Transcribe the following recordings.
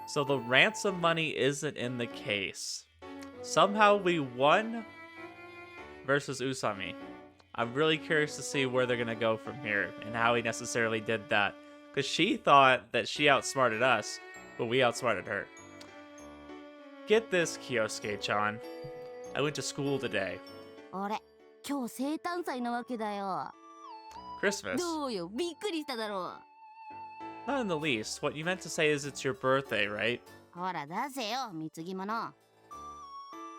So the ransom money isn't in the case. Somehow we won versus Usami. I'm really curious to see where they're going to go from here and how he necessarily did that. Because she thought that she outsmarted us, but we outsmarted her. Get this, Kyosuke-chan. I went to school today. あれ、今日生誕祭なわけだよ。 Christmas? どうよ、びっくりしただろう。 Not in the least. What you meant to say is it's your birthday, right? ほら出せよ、貢ぎ物。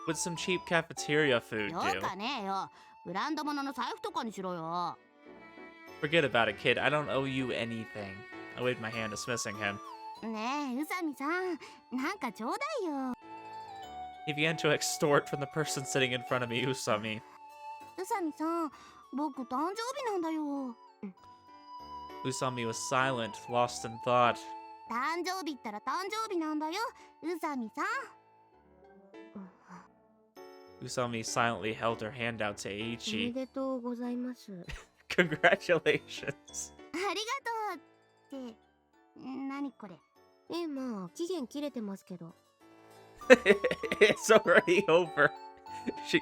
Would some cheap cafeteria food よ do? かねえよ。ブランド物の財布とかにしろよ。 Forget about it, kid. I don't owe you anything. I waved my hand, dismissing him. ねえ、宇佐美さん、なんかちょうだいよ。 He began to extort from the person sitting in front of me, Usami. 宇佐美さん、僕誕生日なんだよ。 Usami was silent, lost in thought. 誕生日ったら誕生日なんだよ、宇佐美さん。 Usami silently held her hand out to おめ Eiichi. でとうございます。 Congratulations. ありがとうって、何これ。まあ、期限切れてますけど。 It's already over. She...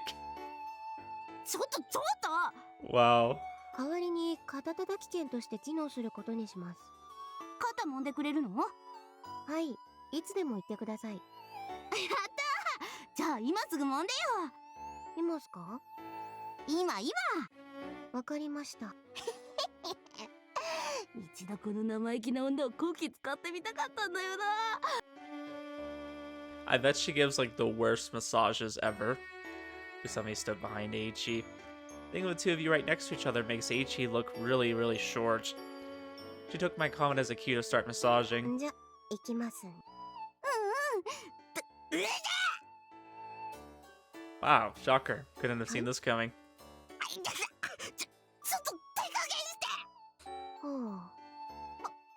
ちょっと Wow. 代わりに肩たたき券として機能することにします。肩揉んでくれるの？はい、いつでも言ってください。やったー！じゃあ今すぐ揉んでよ。今っすか？今。わかりました。一度この生意気な女を後期使ってみたかったんだよな。 I bet she gives like the worst massages ever. Usami stood behind Eiichi. Thinking of the two of you right next to each other makes Eiichi look really, really short. She took my comment as a cue to start massaging. じゃ、行きます。Wow, shocker. Couldn't have seen this coming. ちょっと手加減して。はあ。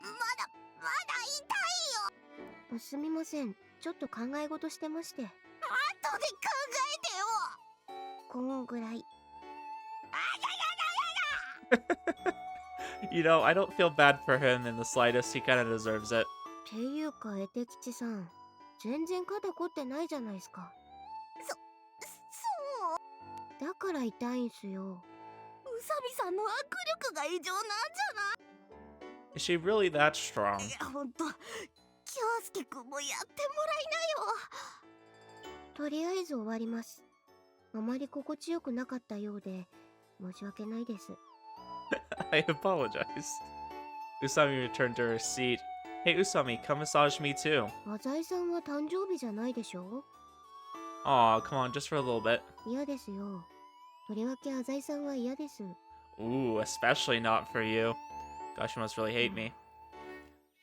まだ痛いよ。すみません。ちょっと考え事してまして。後で考えてよ。こんぐらい。You know, I don't feel bad for him in the slightest. He kind of deserves it. っていうか、エテ吉さん。全然肩凝ってないじゃないですか。そう。だから痛いんすよ。宇佐美さんの握力が異常なんじゃない？ Is she really that strong? いや、ほんと。京介くんもやってもらいなよ。とりあえず終わります。あまり心地よくなかったようで申し訳ないです。I apologize. Usami returned to her seat. Hey Usami, come massage me too. 浅井さんは誕生日じゃないでしょ？ Aw, come on, just for a little bit. 嫌ですよ。とりわけ浅井さんは嫌です。 Ooh, especially not for you. Gosh, you must really hate me.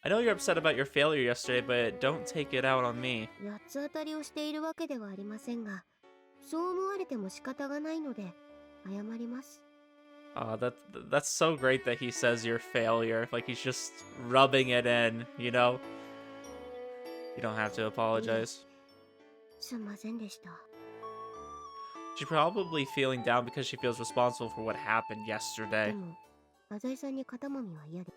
I know you're upset about your failure yesterday, but don't take it out on me. 八つ当たりをしているわけではありませんが、そう思われても仕方がないので謝ります。That's so great that he says your failure. Like he's just rubbing it in, you know? You don't have to apologize. すんませんでした。 She's probably feeling down because she feels responsible for what happened yesterday. でも、浅井さんに肩もみは嫌で。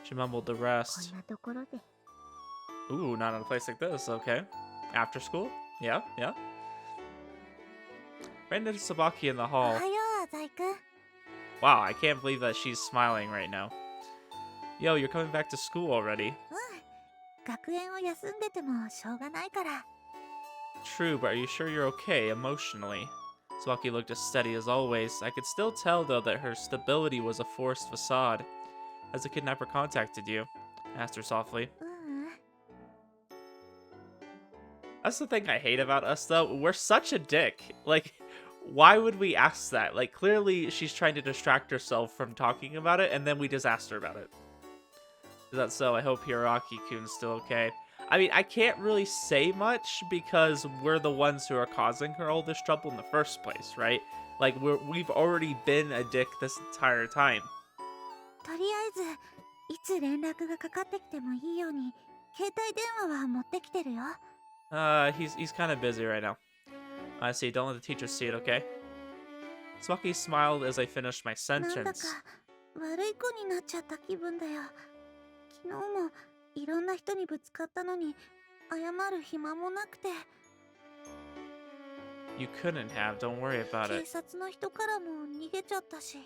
She mumbled the こ rest. んなところで。 Ooh, not in a place like this, okay. After school? Yeah. Ran into Tsubaki in the hall. よう、浅井くん。 Wow, I can't believe that she's smiling right now. Yo, you're coming back to school already. 学園を休んでてもしょうがないから。 True, but are you sure you're okay emotionally? Tsubaki looked as steady as always. I could still tell, though, that her stability was a forced facade. Has the kidnapper contacted you? I asked her softly. That's the thing I hate about us, though. We're such a dick. Like, why would we ask that? Like, clearly she's trying to distract herself from talking about it, and then we just asked her about it. Is that so? I hope Hiraki-kun's still okay. I mean, I can't really say much because we're the ones who are causing her all this trouble in the first place, right? Like, we've already been a dick this entire time. とりあえず、いつ連絡がかかってきてもいいように、携帯電話は持ってきてるよ。He's kind of busy right now. I see. Don't let the teacher see it, okay? Tsubaki smiled as I finished my なんだか sentence. 悪い子になっちゃった気分だよ。昨日もいろんな人にぶつかったのに謝る暇もなくて。 You couldn't have, don't worry about 警 it. 察の人からも逃げちゃったし。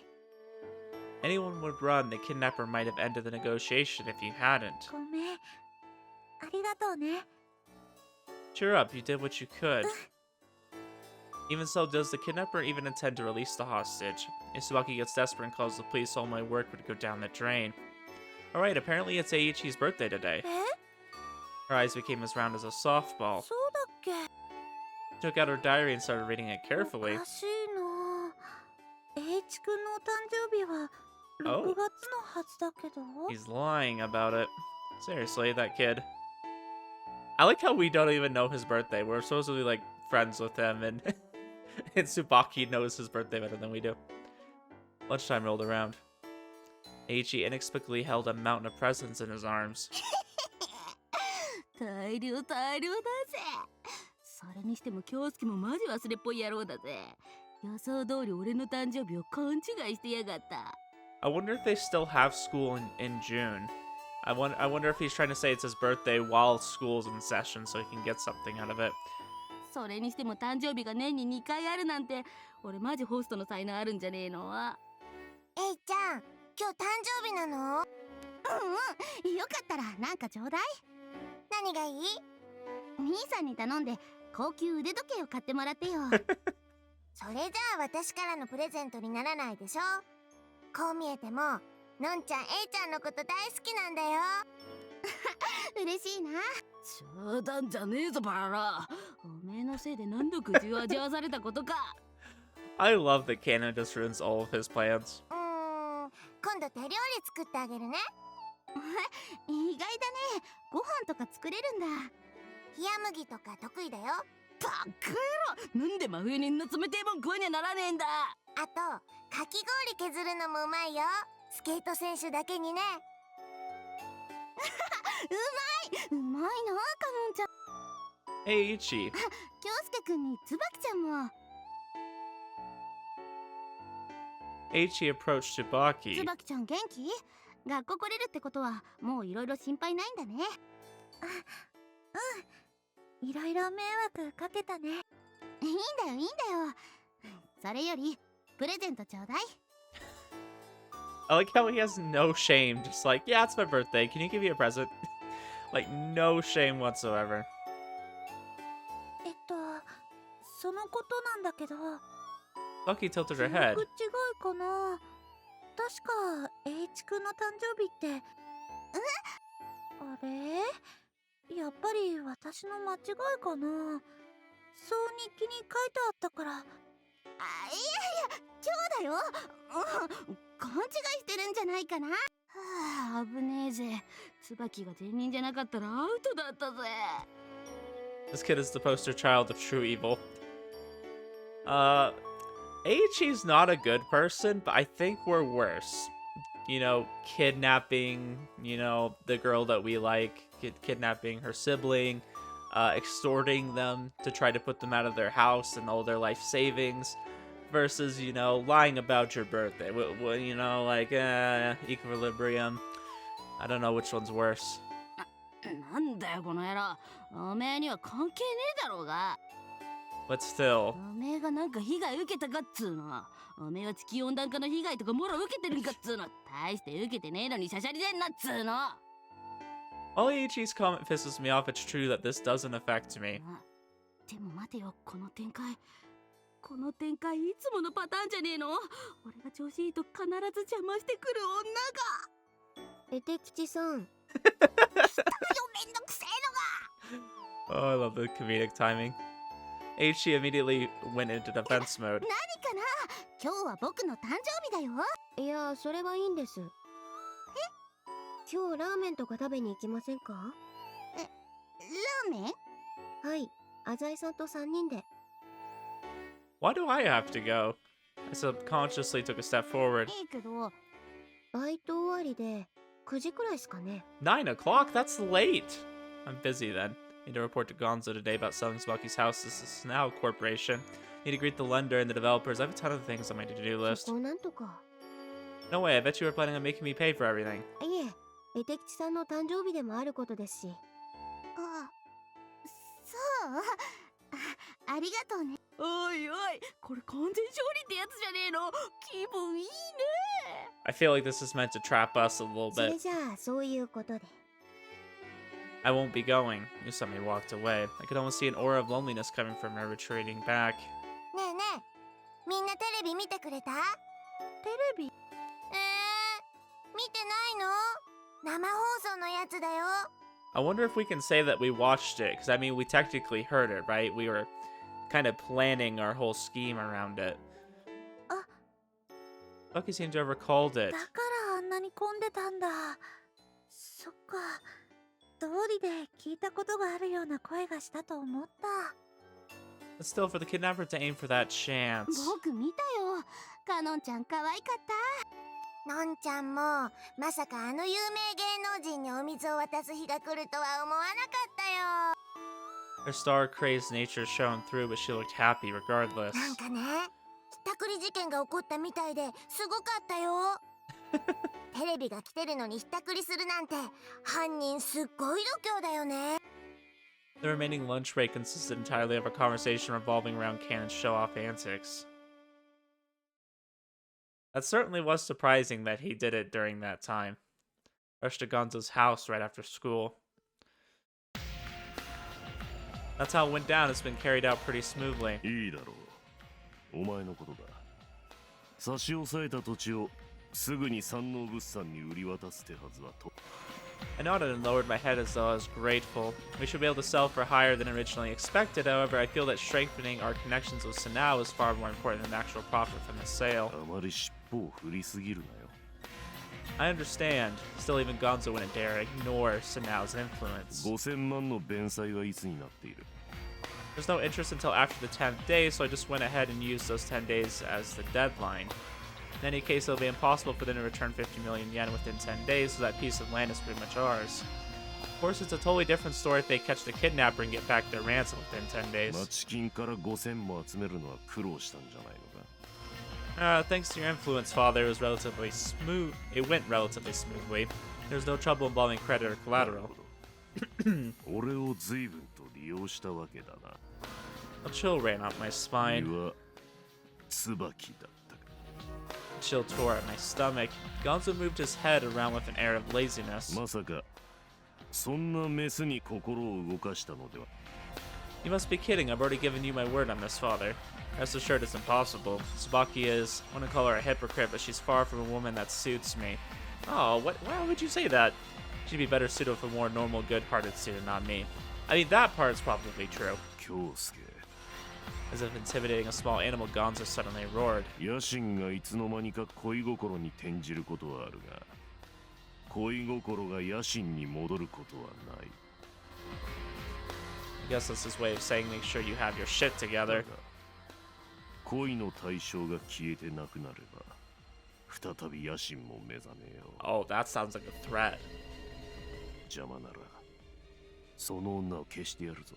Anyone would run, the kidnapper might have ended the negotiation if you hadn't. ごめん。ありがとうね。 Cheer up, you did what you could. Even so, does the kidnapper even intend to release the hostage? If Tsubaki gets desperate and calls the police, all my work would go down the drain. Alright, apparently it's Eiichi's birthday today. え、 Her eyes became as round as a softball. そうだっけ。 She took out her diary and started reading it お carefully. かしいな。栄一くんのお誕生日は6月のはずだけど。 He's lying about it. Seriously, that kid. I like how we don't even know his birthday. We're supposedly like friends with him, and and Tsubaki knows his birthday better than we do. Lunchtime rolled around. Eiichi inexplicably held a mountain of presents in his arms. 大量だぜ。それにしても京介もマジ忘れっぽい野郎だぜ。予想通り俺の誕生日を勘違いしてやがった。 I wonder if they still have school in June. I wonder if he's trying to say it's his birthday while school's in session so he can get something out of it. それにしても誕生日が年に2回あるなんて、俺マジホストの才能あるんじゃねえの。えいちゃん、今日誕生日なの？うん、よかったらなんかちょうだい。何がいい？兄さんに頼んで高級腕時計を買ってもらってよ。それじゃあ私からのプレゼントにならないでしょ。こう見えてものんちゃん、えいちゃんのこと大好きなんだよ。嬉しいな。冗談じゃねえぞバラ。おめえのせいで何度口を味わわされたことか。 I love that Canon just ruins all of his plans. 今度手料理作ってあげるね。意外だね。ご飯とか作れるんだ。冷麦とか得意だよ。バカ野郎、なんで真冬にんな冷てえもん食わにはならねえんだ。あとかき氷削るのもうまいよ。スケート選手だけにね。うまいな、カモンちゃん。 Eiichi. 京介くんに椿ちゃんも。 Eiichi approached Tsubaki. 椿ちゃん元気？学校来れるってことはもういろいろ心配ないんだね。うん、いろいろ迷惑かけたね。いいんだよ。それよりプレゼントちょうだい。 I like how he has no shame, just like, yeah, it's my birthday, can you give me a present? Like, no shame whatsoever. そのことなんだけど。 Tsubaki tilted her 記 head. 憶違いかな。確か栄一くんの誕生日って。あれ、やっぱり私の間違いかな。そう日記に書いてあったから。いや今日だよ。勘違いしてるんじゃないかな。はあ、危ねえぜ。椿が善人じゃなかったらアウトだったぜ。 This kid is the poster child of true evil. Eiichi's not a good person, but I think we're worse. You know, kidnapping, the girl that we like, kidnapping her sibling, extorting them to try to put them out of their house and all their life savings, versus, lying about your birthday. Equilibrium. I don't know which one's worse. なんだよこの野郎。おめえには関係ねえだろうが。 But still. おめえがなんか被害受けたかっつうの。おめえは地球温暖化の被害とかもろ受けてるんかっつうの。大して受けてねえのにしゃしゃりでんなっつうの。 While Eiichi's comment pisses me off, it's true that this doesn't affect me. でも待てよ、この展開いつものパターンじゃねえの。俺が調子いいと必ず邪魔してくる女が。えて吉さん。来たよ、めんどくせえのが。 Oh, I love the comedic timing. Eiichi immediately went into defense mode. 何かな、今日は僕の誕生日だよ。いや、それはいいんです。え、今日ラーメンとか食べに行きませんか？ラーメン？はい、浅井さんと3人で。 Why do I have to go? I subconsciously took a step forward. いいけど、バイト終わりで9時くらいですかね。 9 o'clock? That's late. I'm busy then. Need to report to Gonzo today about selling Tsubaki's house to this Now Corporation. Need to greet the lender and the developers. I have a ton of things on my to-do list. そこなんとか。 No way, I bet you were planning on making me pay for everything. いえ、絵的地さんの誕生日でもあることですし。あ、そう。ありがとうね。おいおい、これ完全勝利ってやつじゃねえの。気分いいね。 I feel like this is meant to trap us a little それ bit. じゃあそういうことで。I won't be going. Usami walked away. I could almost see an aura of loneliness coming from her retreating back. ねえねえ、みんなテレビ見てくれた？テレビ？見てないの？生放送のやつだよ。 I wonder if we can say that we watched it, because I mean, we technically heard it, right? We were kind of planning our whole scheme around it. Tsubaki seemed to have recalled it. だからあんなに混んでたんだ。そっか。通りで聞いたことがあるような声がしたと思った。 But still, for the kidnapper to aim for that chance. 僕見たよ。かのんちゃん可愛かった。のんちゃんもまさかあの有名芸能人にお水を渡す日が来るとは思わなかったよ。 Her star-crazed nature shone through, but she looked happy regardless. なんかね、ひったくり事件が起こったみたいですごかったよ。テレビが来てるのにひったくりするなんて犯人すっごい度胸だよね。 The remaining lunch break consisted entirely of a conversation revolving around Cannon's show-off antics. That certainly was surprising that he did it during that time. Rushed to Gonzo's house right after school. That's how it went down. It's been carried out pretty smoothly. いいだろう。お前のことだ。差し押さえた土地をすぐに山王物産に売り渡す手はずはと。I nodded and lowered my head as though I was grateful. We should be able to sell for higher than originally expected. However, I feel that strengthening our connections with Sanao is far more important than the actual profit from the sale. あまり尻尾を振りすぎるなよ。I understand. Still, even Gonzo wouldn't dare ignore Sanao's influence. 5000万の弁済はいつになっている？ There's no interest until after the 10th day, so I just went ahead and used those 10 days as the deadline. In any case, it'll be impossible for them to return 50 million yen within 10 days, so that piece of land is pretty much ours. Of course, it's a totally different story if they catch the kidnapper and get back their ransom within 10 days. 町金から5000も集めるのは苦労したんじゃないのか？ Thanks to your influence, Father, it was relatively smooth. It went relatively smoothly. There's no trouble involving credit or collateral. 俺を随分と利用したわけだな。A chill ran up my spine. 君は椿だったか。 Chill tore at my stomach. Gonzo moved his head around with an air of laziness. まさかそんなメスに心を動かしたのでは？ You must be kidding. I've already given you my word on this, Father. Rest assured it's impossible. Tsubaki is, I want to call her a hypocrite, but she's far from a woman that suits me. Oh, why would you say that? She'd be better suited with a more normal, good-hearted student, not me. I mean, that part's probably true. 京介。 As if intimidating a small animal, Gonzo suddenly roared. 野心がいつの間にか恋心に転じることはあるが、恋心が野心に戻ることはない。 I guess that's his way of saying make sure you have your shit together. 恋の対象が消えてなくなれば、再び野心も目覚めよう。 Oh, that sounds like a threat. 邪魔なら、その女を消してやるぞ。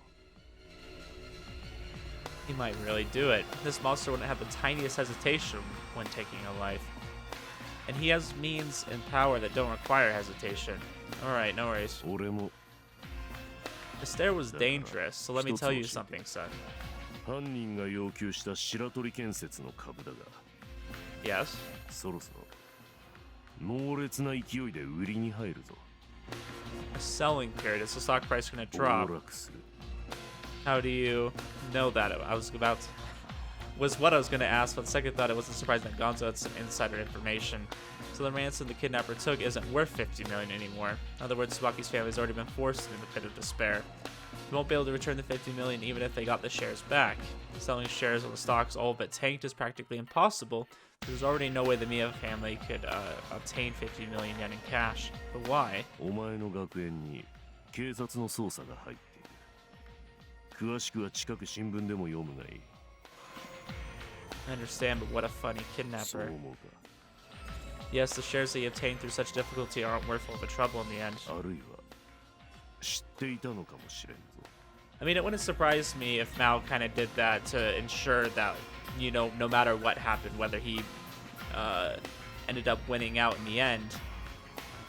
He might really do it. This monster wouldn't have the tiniest hesitation when taking a life. And he has means and power that don't require hesitation. Alright, no worries. 俺も The stair was dangerous, so let me tell you something, son. 犯人が要求した白鳥建設の株だが、 Yes? そろそろ猛烈な勢いで売りに入るぞ。 A selling period. Is the stock price going to 暴 drop? 落する。 How do you know that? Was what I was going to ask, but the second thought, it wasn't surprising that Gonzo had some insider information. So the ransom the kidnapper took isn't worth 50 million anymore. In other words, Tsubaki's family has already been forced into the pit of despair. They won't be able to return the 50 million even if they got the shares back. Selling shares when the stock's all but tanked is practically impossible. There's already no way the Miya family could obtain 50 million yen in cash. But why? お前の学園に警察の捜査が入っている。詳しくは近く新聞でも読むがいい。 I understand, but what a funny そう kidnapper. 思うか。 Yes, the shares that he obtained through such difficulty aren't worth all the trouble in the end. あるいは知っていたのかもしれんぞ。 I mean, it wouldn't surprise me if Maou kind of did that to ensure that, you know, no matter what happened, whether he ended up winning out in the end,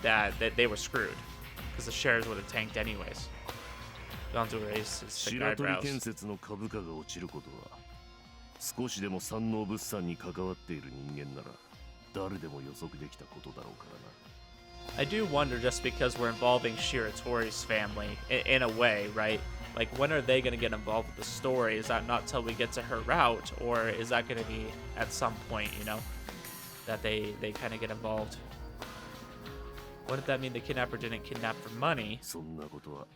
that they were screwed because the shares would have tanked anyways. Gonzo raised his thick 白鳥 eyebrows. 建設の株価が落ちることは少しでも山王物産に関わっている人間なら誰でも予測できたことだろうからな。 I do wonder, just because we're involving Shiratori's family in a way, right? Like, when are they going to get involved with the story? Is that not till we get to her route, or is that going to be at some point, you know, that they kind of get involved? Wouldn't that mean the kidnapper didn't kidnap for money? そんなことは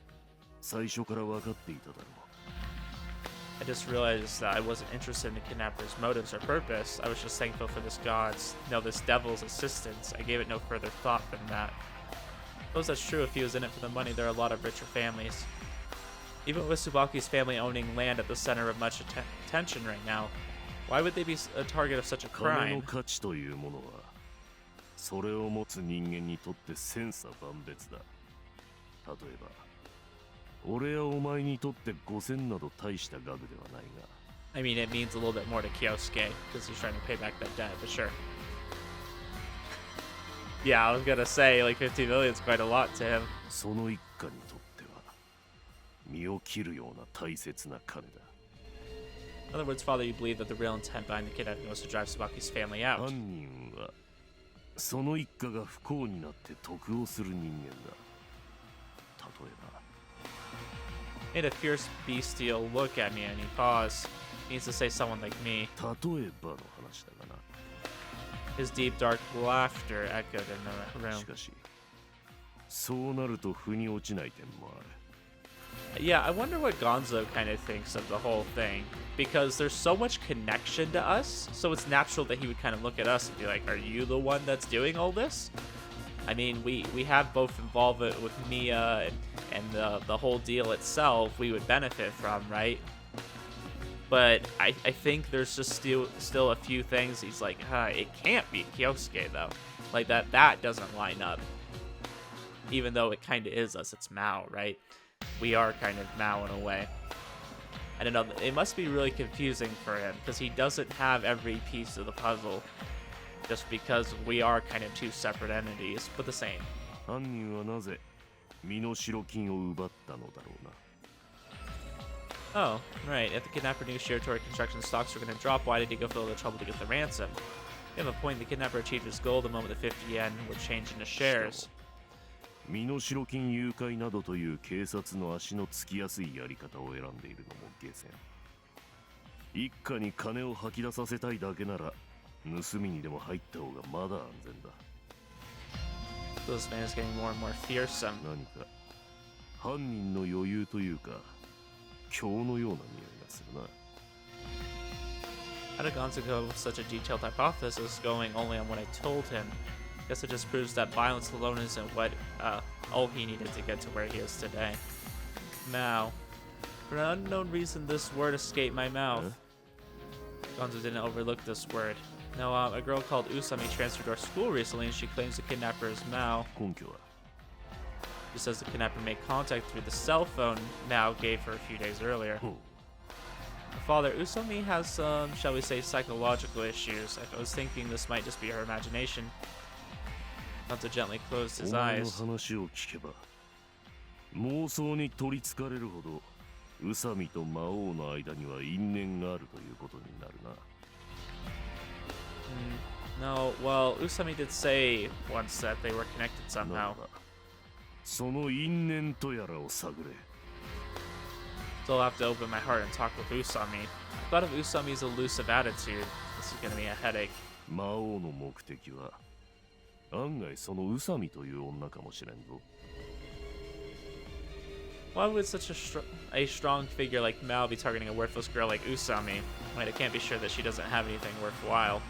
最初から分かっていただろう。 I just realized that I wasn't interested in the kidnapper's motives or purpose. I was just thankful for this this devil's assistance. I gave it no further thought than that. I suppose that's true if he was in it for the money. There are a lot of richer families. Even with Tsubaki's family owning land at the center of much attention right now, why would they be a target of such a 金の crime? 価値というものはそれを持つ人間にとって千差万別だ。例えば俺やお前にとって5000など大した額ではないが I mean, it means a little bit more to Kyosuke, because he's trying to pay back that debt, but sure. Yeah, I was gonna say, like, 50 million is quite a lot to him. その一家にとっては身を切るような大切な金だ。 In other words, Father, you believe that the real intent behind the kidnapping was to drive Tsubaki's family out. 犯人はその一家が不幸になって得をする人間だ。例えば Made a fierce bestial look at me and he paused. Means to say someone like me. 例えばの話だがな。 His deep dark laughter echoed in the room. しかしそうなると腑に落ちない点もある。 Yeah, I wonder what Gonzo kind of thinks of the whole thing. Because there's so much connection to us, so it's natural that he would kind of look at us and be like, are you the one that's doing all this? I mean, we have both involvement with Mia and the whole deal itself we would benefit from, right? But I think there's just still a few things he's like, it can't be Kyosuke though. Like that doesn't line up. Even though it kind of is us, it's Maou, right? We are kind of Maou in a way. I don't know, it must be really confusing for him because he doesn't have every piece of the puzzle. Just because we are kind of two separate entities, but the same. 犯人はなぜ身代金を奪ったのだろうな。 Oh, right. If the kidnapper knew Shiratori construction stocks were going to drop, why did he go through all the trouble to get the ransom? You have a point. The kidnapper achieved his goal the moment the 50 yen would change into shares. 身代金誘拐などという警察の足のつきやすいやり方を選んでいるのも下船。一家に金を吐き出させたいだけなら盗みにでも入った方がまだ安全だ。 This man is getting more and more fearsome. 何か犯人の余裕というか狂のような匂いがするな。 How did Gonzo go with such a detailed hypothesis going only on what I told him? Guess it just proves that violence alone isn't what all he needed to get to where he is today. Maou. For an unknown reason, this word escaped my mouth. Gonzo didn't overlook this word. No, a girl called Usami transferred to our school recently, and she claims the kidnapper is Maou. 根拠は She says the kidnapper made contact through the cell phone Maou gave her a few days earlier. Father, Usami has some, shall we say, psychological issues. I was thinking this might just be her imagination. Gonzo gently closed お his 前の eyes. 話を聞けば妄想に取りつかれるほど宇佐美と魔王の間には因縁があるということになるな。 No, well, Usami did say once that they were connected な somehow. らばその因縁とやらを探れ。 Still have to open my heart and talk with Usami. I thought of Usami's elusive attitude. This is gonna be a headache. 魔王の目的は案外その宇佐美という女かもしれんぞ。 Why would such a strong figure like Maou be targeting a worthless girl like Usami? Wait, I can't be sure that she doesn't have anything worthwhile.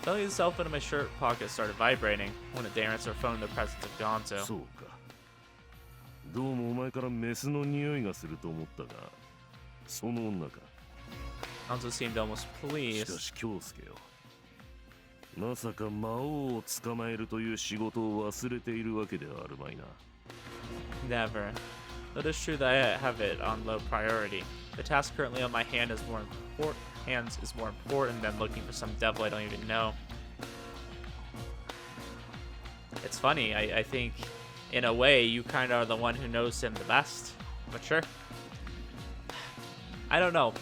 Suddenly the cell phone in my shirt pocket started vibrating. I wanted to answer a phone in the presence of Gonzo. そうか。どうもお前からメスの匂いがすると思ったが、その女か。 Gonzo seemed almost しか pleased. し京介よ。まさか魔王を捕まえるという仕事を忘れているわけではあるまいな。 Never. But it's true that I have it on low priority. The task currently on my hand is more important than looking for some devil I don't even know. It's funny, I think in a way, you kind of are the one who knows him the best. But sure. I don't know.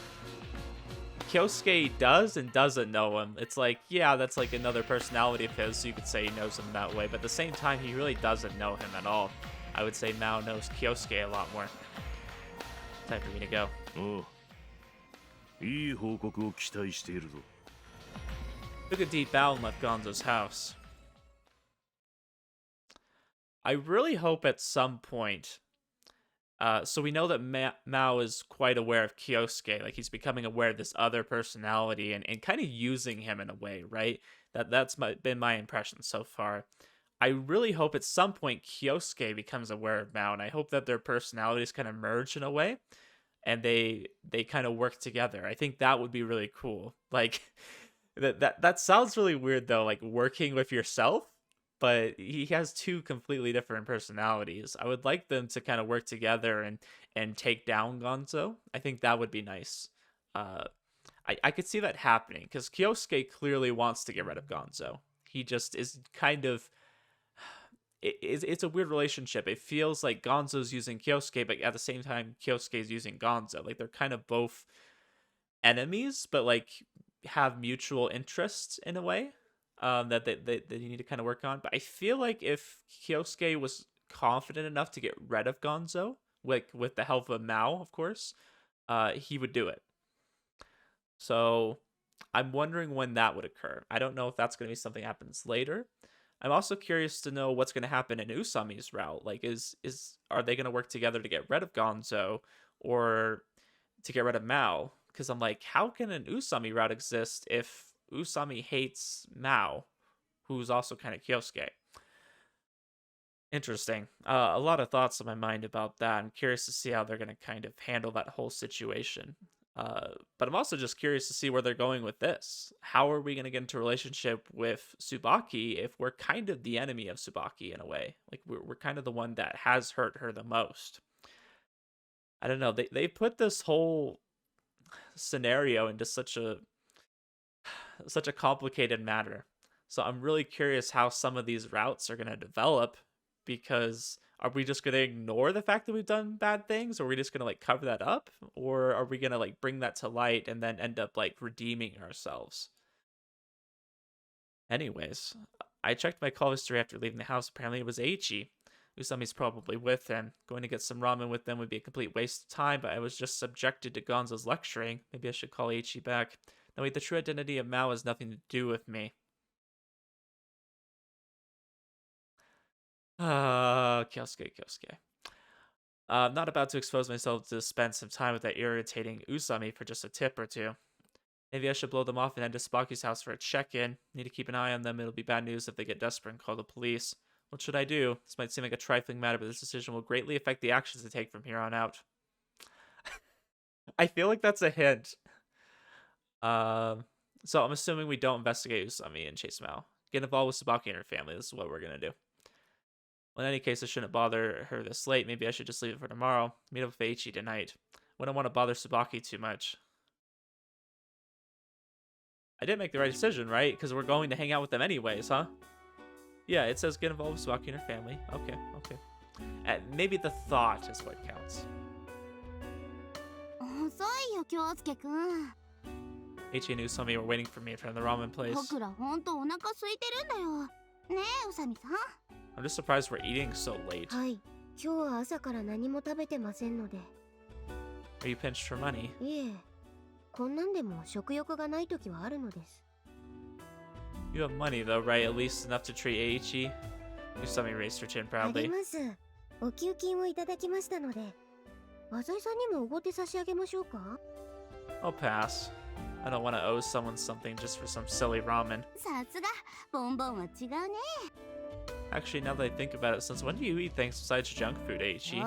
Kyosuke does and doesn't know him. It's like, yeah, that's like another personality of his, so you could say he knows him that way. But at the same time, he really doesn't know him at all. I would say Maou knows Kyosuke a lot more. Time for me to go. Oh. いい報告を期待しているぞ。 Took a deep bow and left Gonzo's house. I really hope at some point... so we know that Maou is quite aware of Kyosuke. Like, he's becoming aware of this other personality and kind of using him in a way, right? That's been my impression so far. I really hope at some point Kyosuke becomes aware of Maou, and I hope that their personalities kind of merge in a way, and they kind of work together. I think that would be really cool. Like, that sounds really weird, though, like working with yourself. But he has two completely different personalities. I would like them to kind of work together and take down Gonzo. I think that would be nice. I could see that happening because Kyosuke clearly wants to get rid of Gonzo. He just is kind of... It's a weird relationship. It feels like Gonzo's using Kyosuke, but at the same time, Kyosuke's using Gonzo. Like, they're kind of both enemies, but like have mutual interests in a way. That they need to kind of work on. But I feel like if Kyosuke was confident enough to get rid of Gonzo, like with the help of Maou, of course, he would do it. So I'm wondering when that would occur. I don't know if that's going to be something that happens later. I'm also curious to know what's going to happen in Usami's route. Like, are they going to work together to get rid of Gonzo or to get rid of Maou? Because I'm like, how can an Usami route exist if Usami hates Maou, who's also kind of Kyosuke? Interesting. A lot of thoughts in my mind about that. I'm curious to see how they're going to kind of handle that whole situation. But I'm also just curious to see where they're going with this. How are we going to get into a relationship with Tsubaki if we're kind of the enemy of Tsubaki in a way? Like, we're kind of the one that has hurt her the most. I don't know. They put this whole scenario into such a complicated matter. So I'm really curious how some of these routes are going to develop, because are we just going to ignore the fact that we've done bad things? Or are we just going to like cover that up? Or are we going to like bring that to light and then end up like redeeming ourselves? Anyways, I checked my call history after leaving the house. Apparently it was Eiichi. Usami's probably with him. Going to get some ramen with them would be a complete waste of time, but I was just subjected to Gonzo's lecturing. Maybe I should call Eiichi back. No, wait, the true identity of Maou has nothing to do with me. Kyosuke. I'm not about to expose myself to spend some time with that irritating Usami for just a tip or two. Maybe I should blow them off and head to Tsubaki's house for a check-in. Need to keep an eye on them. It'll be bad news if they get desperate and call the police. What should I do? This might seem like a trifling matter, but this decision will greatly affect the actions I take from here on out. I feel like that's a hint. So I'm assuming we don't investigate Usami and chase Maou. Get involved with Tsubaki and her family. This is what we're gonna do. Well, in any case, I shouldn't bother her this late. Maybe I should just leave it for tomorrow. Meet up with Eiichi tonight. Wouldn't want to bother Tsubaki too much. I did make the right decision, right? Because we're going to hang out with them anyways, huh? Yeah, it says get involved with Tsubaki and her family. Okay. And maybe the thought is what counts. Eiichi and Usami were waiting for me in front of the ramen place. I'm just surprised we're eating so late. Are you pinched for money? You have money though, right? At least enough to treat Eiichi? Usami raised her chin proudly. I'll pass. I don't want to owe someone something just for some silly ramen. Actually, now that I think about it, since when do you eat things besides junk food, Eiichi?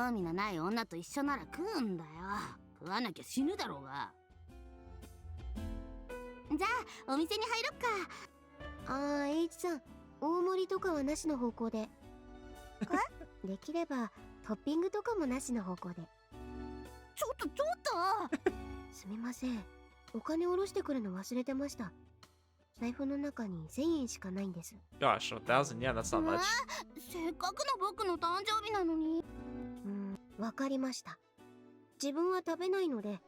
財布の中に1000円しかないんです。 Gosh, 1,000 yen, that's not much. せっかくの僕の誕生日なのに。わかりました。自分は食べないので。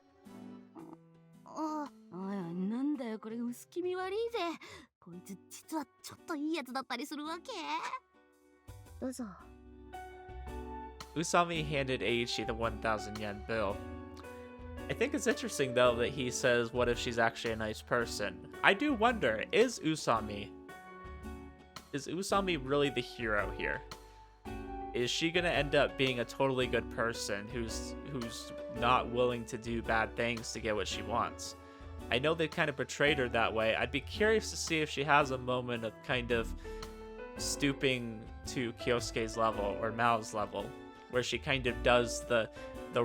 なんだよこれ、薄気味悪いぜ。こいつ実はちょっといいやつだったりするわけ。どうぞ。 Usami handed Eiichi the 1,000 yen bill. I think it's interesting though that he says, what if she's actually a nice person? I do wonder, is Usami really the hero here? Is she gonna end up being a totally good person who's not willing to do bad things to get what she wants? I know they kind of portrayed her that way. I'd be curious to see if she has a moment of kind of stooping to Kyosuke's level or Mao's level, where she kind of does the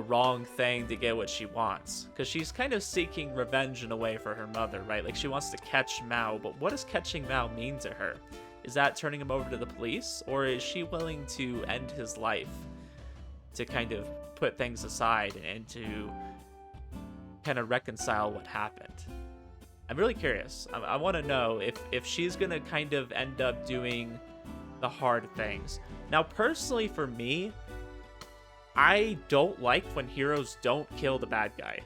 wrong thing to get what she wants. Because she's kind of seeking revenge in a way for her mother, right? Like she wants to catch Mao, but what does catching Mao mean to her? Is that turning him over to the police? Or is she willing to end his life to kind of put things aside and to kind of reconcile what happened? I'm really curious. I want to know if she's going to kind of end up doing the hard things. Now, personally for me, I don't like when heroes don't kill the bad guy.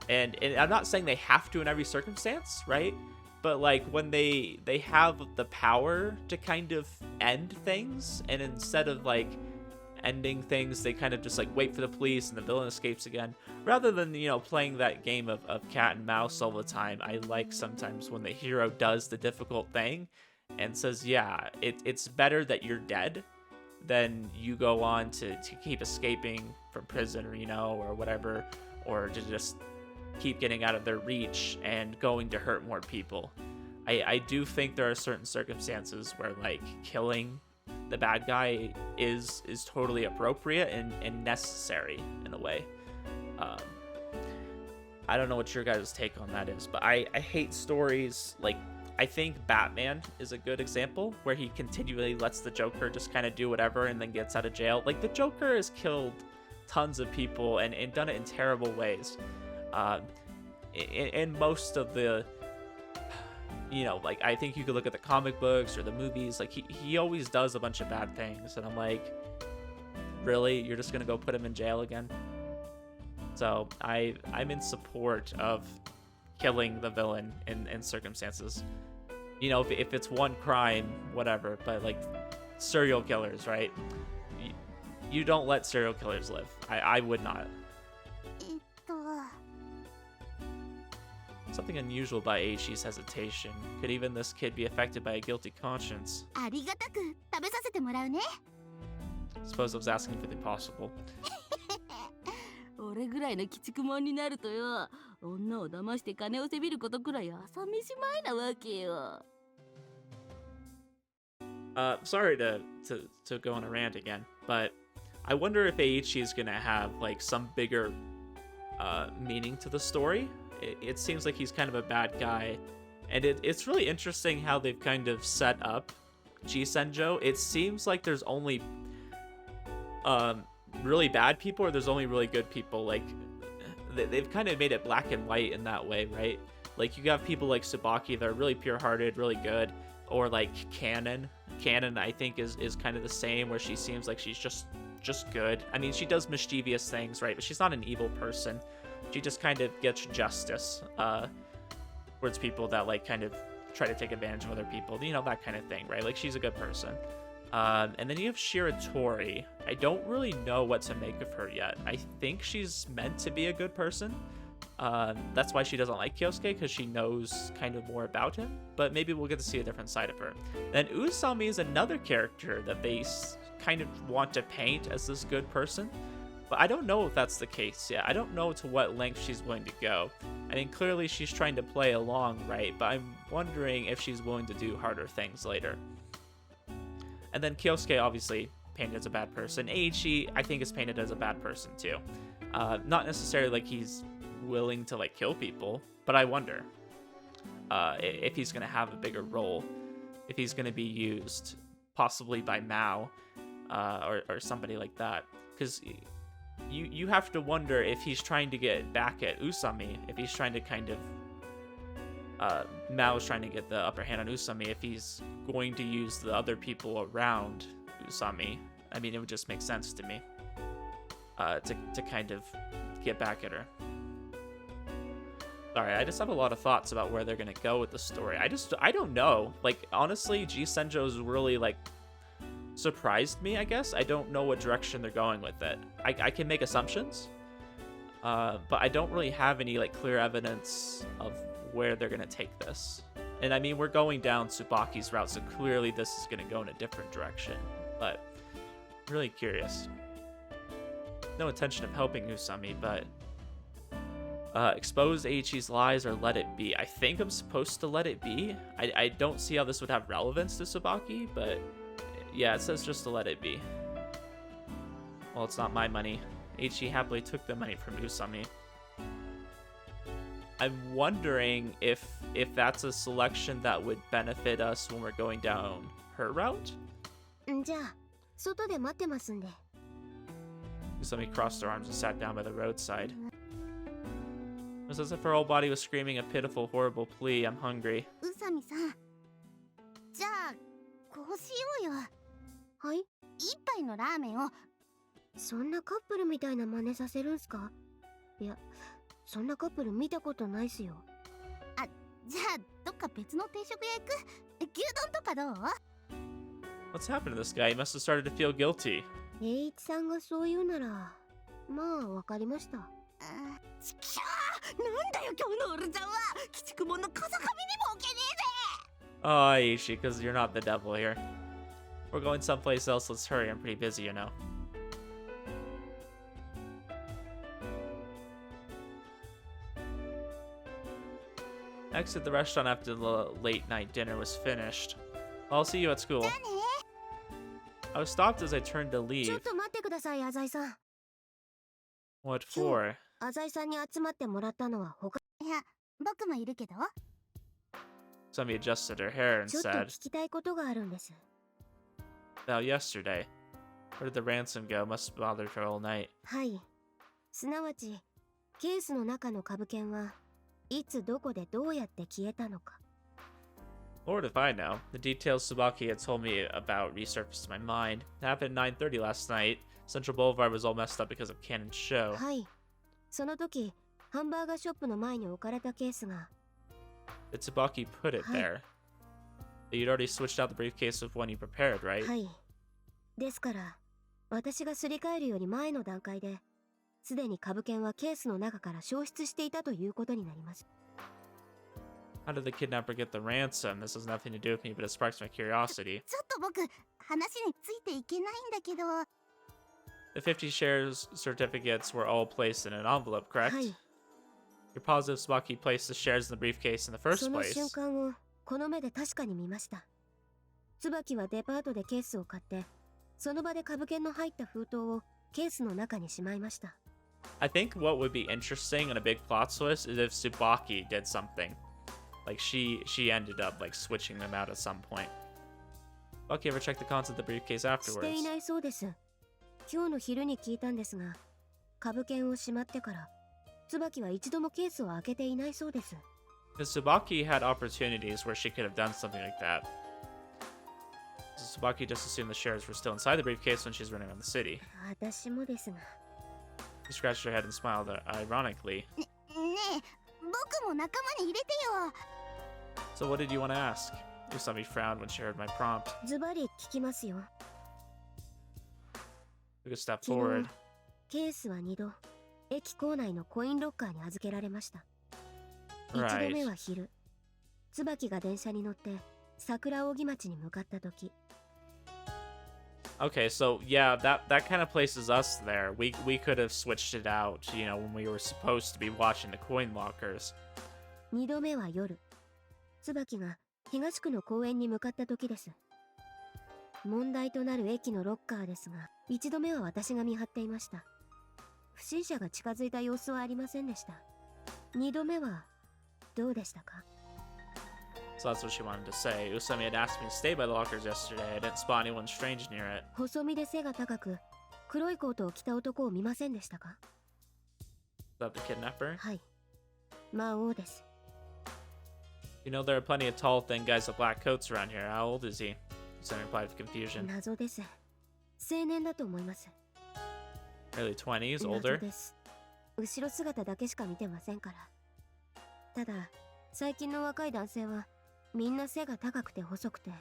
And I'm not saying they have to in every circumstance, right? But like when they have the power to kind of end things, and instead of like ending things, they kind of just like wait for the police and the villain escapes again, rather than, you know, playing that game of cat and mouse all the time. I like sometimes when the hero does the difficult thing and says, yeah, it's better that you're dead than you go on to keep escaping from prison, or, you know, or whatever, or to just keep getting out of their reach and going to hurt more people. I do think there are certain circumstances where like killing the bad guy is totally appropriate and necessary in a way. I don't know what your guys' take on that is, but I hate stories like, I think Batman is a good example where he continually lets the Joker just kind of do whatever and then gets out of jail. Like the Joker has killed tons of people and done it in terrible ways. In most of the, you know, like I think you could look at the comic books or the movies, like he always does a bunch of bad things, and I'm like, really, you're just gonna go put him in jail again? So I'm in support of killing the villain in circumstances. You know, if it's one crime, whatever, but like serial killers, right? You don't let serial killers live. I would not. Something unusual about Eiichi's hesitation. Could even this kid be affected by a guilty conscience? Suppose I was asking for the impossible. 俺ぐらいの鬼畜者になるとよ、女を騙して金をせびることくらい朝飯前なわけよ。Sorry to go on a rant again, but I wonder if Eiichi is gonna have like some bigger meaning to the story. It seems like he's kind of a bad guy, and it's really interesting how they've kind of set up G-Senjou. It seems like there's only really bad people, or there's only really good people. Like they've kind of made it black and white in that way, right? Like you got people like Tsubaki that are really pure-hearted, really good, or like Canon I think is kind of the same, where she seems like she's just good. I mean, she does mischievous things, right? But she's not an evil person. She just kind of gets justice towards people that like kind of try to take advantage of other people, you know, that kind of thing, right? Like she's a good person. And then you have Shiratori. I don't really know what to make of her yet. I think she's meant to be a good person. That's why she doesn't like Kyosuke, because she knows kind of more about him. But maybe we'll get to see a different side of her. Then Usami is another character that they kind of want to paint as this good person. But I don't know if that's the case yet. I don't know to what length she's willing to go. I mean, clearly she's trying to play along, right? But I'm wondering if she's willing to do harder things later. And then Kyosuke, obviously, painted as a bad person. Eiichi, I think, is painted as a bad person, too. Not necessarily like he's willing to, like, kill people, but I wonder if he's going to have a bigger role, if he's going to be used, possibly by Mao, or somebody like that. Because you have to wonder if he's trying to get back at Usami, if he's trying to kind of Mao's trying to get the upper hand on Usami if he's going to use the other people around Usami. I mean, it would just make sense to me to kind of get back at her. Sorry, I just have a lot of thoughts about where they're gonna go with the story. I don't know. Like, honestly, G-Senjou's really, like, surprised me, I guess. I don't know what direction they're going with it. I can make assumptions, but I don't really have any, like, clear evidence of where they're gonna take this. And I mean, we're going down Tsubaki's route, so clearly this is gonna go in a different direction. But I'm really curious. No intention of helping Usami, but expose Eiichi's lies or let it be. I think I'm supposed to let it be. I don't see how this would have relevance to Tsubaki, but yeah, it says just to let it be. Well, it's not my money. Eiichi happily took the money from Usami. I'm wondering if that's a selection that would benefit us when we're going down her route. じゃあ、外で待ってますんで。 Usami crossed her arms and sat down by the roadside. It was as if her whole body was screaming a pitiful, horrible plea. I'm hungry. 宇佐美さん。じゃあ、こうしようよ。はい？一杯のラーメンを。そんなカップルみたいな真似させるんすか？いや、そんなカップル見たことないっすよ。あ、じゃあ、どっか別の定食屋行く？牛丼とかどう？ What's happened to this guy? He must have started to feel guilty. 栄一さんがそう言うなら、まあ、わかりました。ちくしょう！なんだよ、今日のオルちゃんは！鬼畜者の風上にも置けねえぜ！ Oh, Aishi, because you're not the devil here. We're going someplace else. Let's hurry. I'm pretty busy, you know. Exit the restaurant after the late night dinner was finished. I'll see you at school. I was stopped as I turned to ちょっ leave. と待ってください、浅井さん。 What for? 浅井さんに集まってもらったのは他。いや、僕もいるけど。 Usami adjusted her hair and ちょっと said, 聞きたいことがあるんです。 Now, yesterday. Where did the ransom go? Must have bothered her all night. はい。すなわち、ケースの中の株券はいつどこでどうやって消えたのか。 Lord if I know. The details Tsubaki had told me about resurfaced in my mind. It happened at 9:30 last night. Central Boulevard was all messed up because of Cannon's show. はい。その時、ハンバーガーショップの前に置かれたケースが。 Did Tsubaki put it there? You'd already switched out the briefcase with one you prepared, right? はい。ですから、私がすり替えるより前の段階で、すでに株券はケースの中から消失していたということになります。 How did the kidnapper get the ransom? This has nothing to do with me, but it sparks my curiosity. ちょっと僕、話についていけないんだけど。 The 50 shares certificates were all placed in an envelope, correct? はい。 You're positive Tsubaki placed the shares in the briefcase in the first その place. 瞬間をこの目で確かに見ました。椿はデパートでケースを買って、その場で株券の入った封筒をケースの中にしまいました。I think what would be interesting and a big plot twist is if Tsubaki did something. Like she ended up like switching them out at some point. Tsubaki ever checked the contents of the briefcase して afterwards? いないそうです。今日の昼に聞いたんですが、株券をしまってから、椿は一度もケースを開けていないそうです。Because Tsubaki had opportunities where she could have done something like that. So Tsubaki just assumed the shares were still inside the briefcase when she's running around the city. 私もですが。 She scratched her head and smiled ironically. ねえ、僕も仲間に入れてよ。 So what did you want to ask? Usami frowned when she heard my prompt. ズバリ聞きますよ。 Took a step 昨 forward. 日、ケースは2度、駅構内のコインロッカーに預けられました。1度目は昼、椿が電車に乗って桜扇町に向かった時。 Okay, so yeah, that kind of places us there. We could have switched it out, you know, when we were supposed to be watching the coin lockers. 2度目は夜、椿が東区の公園に向かった時です。問題となる駅のロッカーですが、1度目は私が見張っていました。不審者が近づいた様子はありませんでした。2度目はどうでしたか？ So that's what she wanted to say. Usami had asked me to stay by the lockers yesterday. I didn't spot anyone strange near it. 細身で背が高く、黒いコートを着た男を見ませんでしたか？ Is that the kidnapper? はい。魔王です。You know, there are plenty of tall, thin guys with black coats around here. How old is he? Usami replied with confusion. 謎です。青年だと思います。 Early 20s, 謎 older? です。後ろ姿だけしか見てませんから。ただ、最近の若い男性はみんな背が高くて細くて、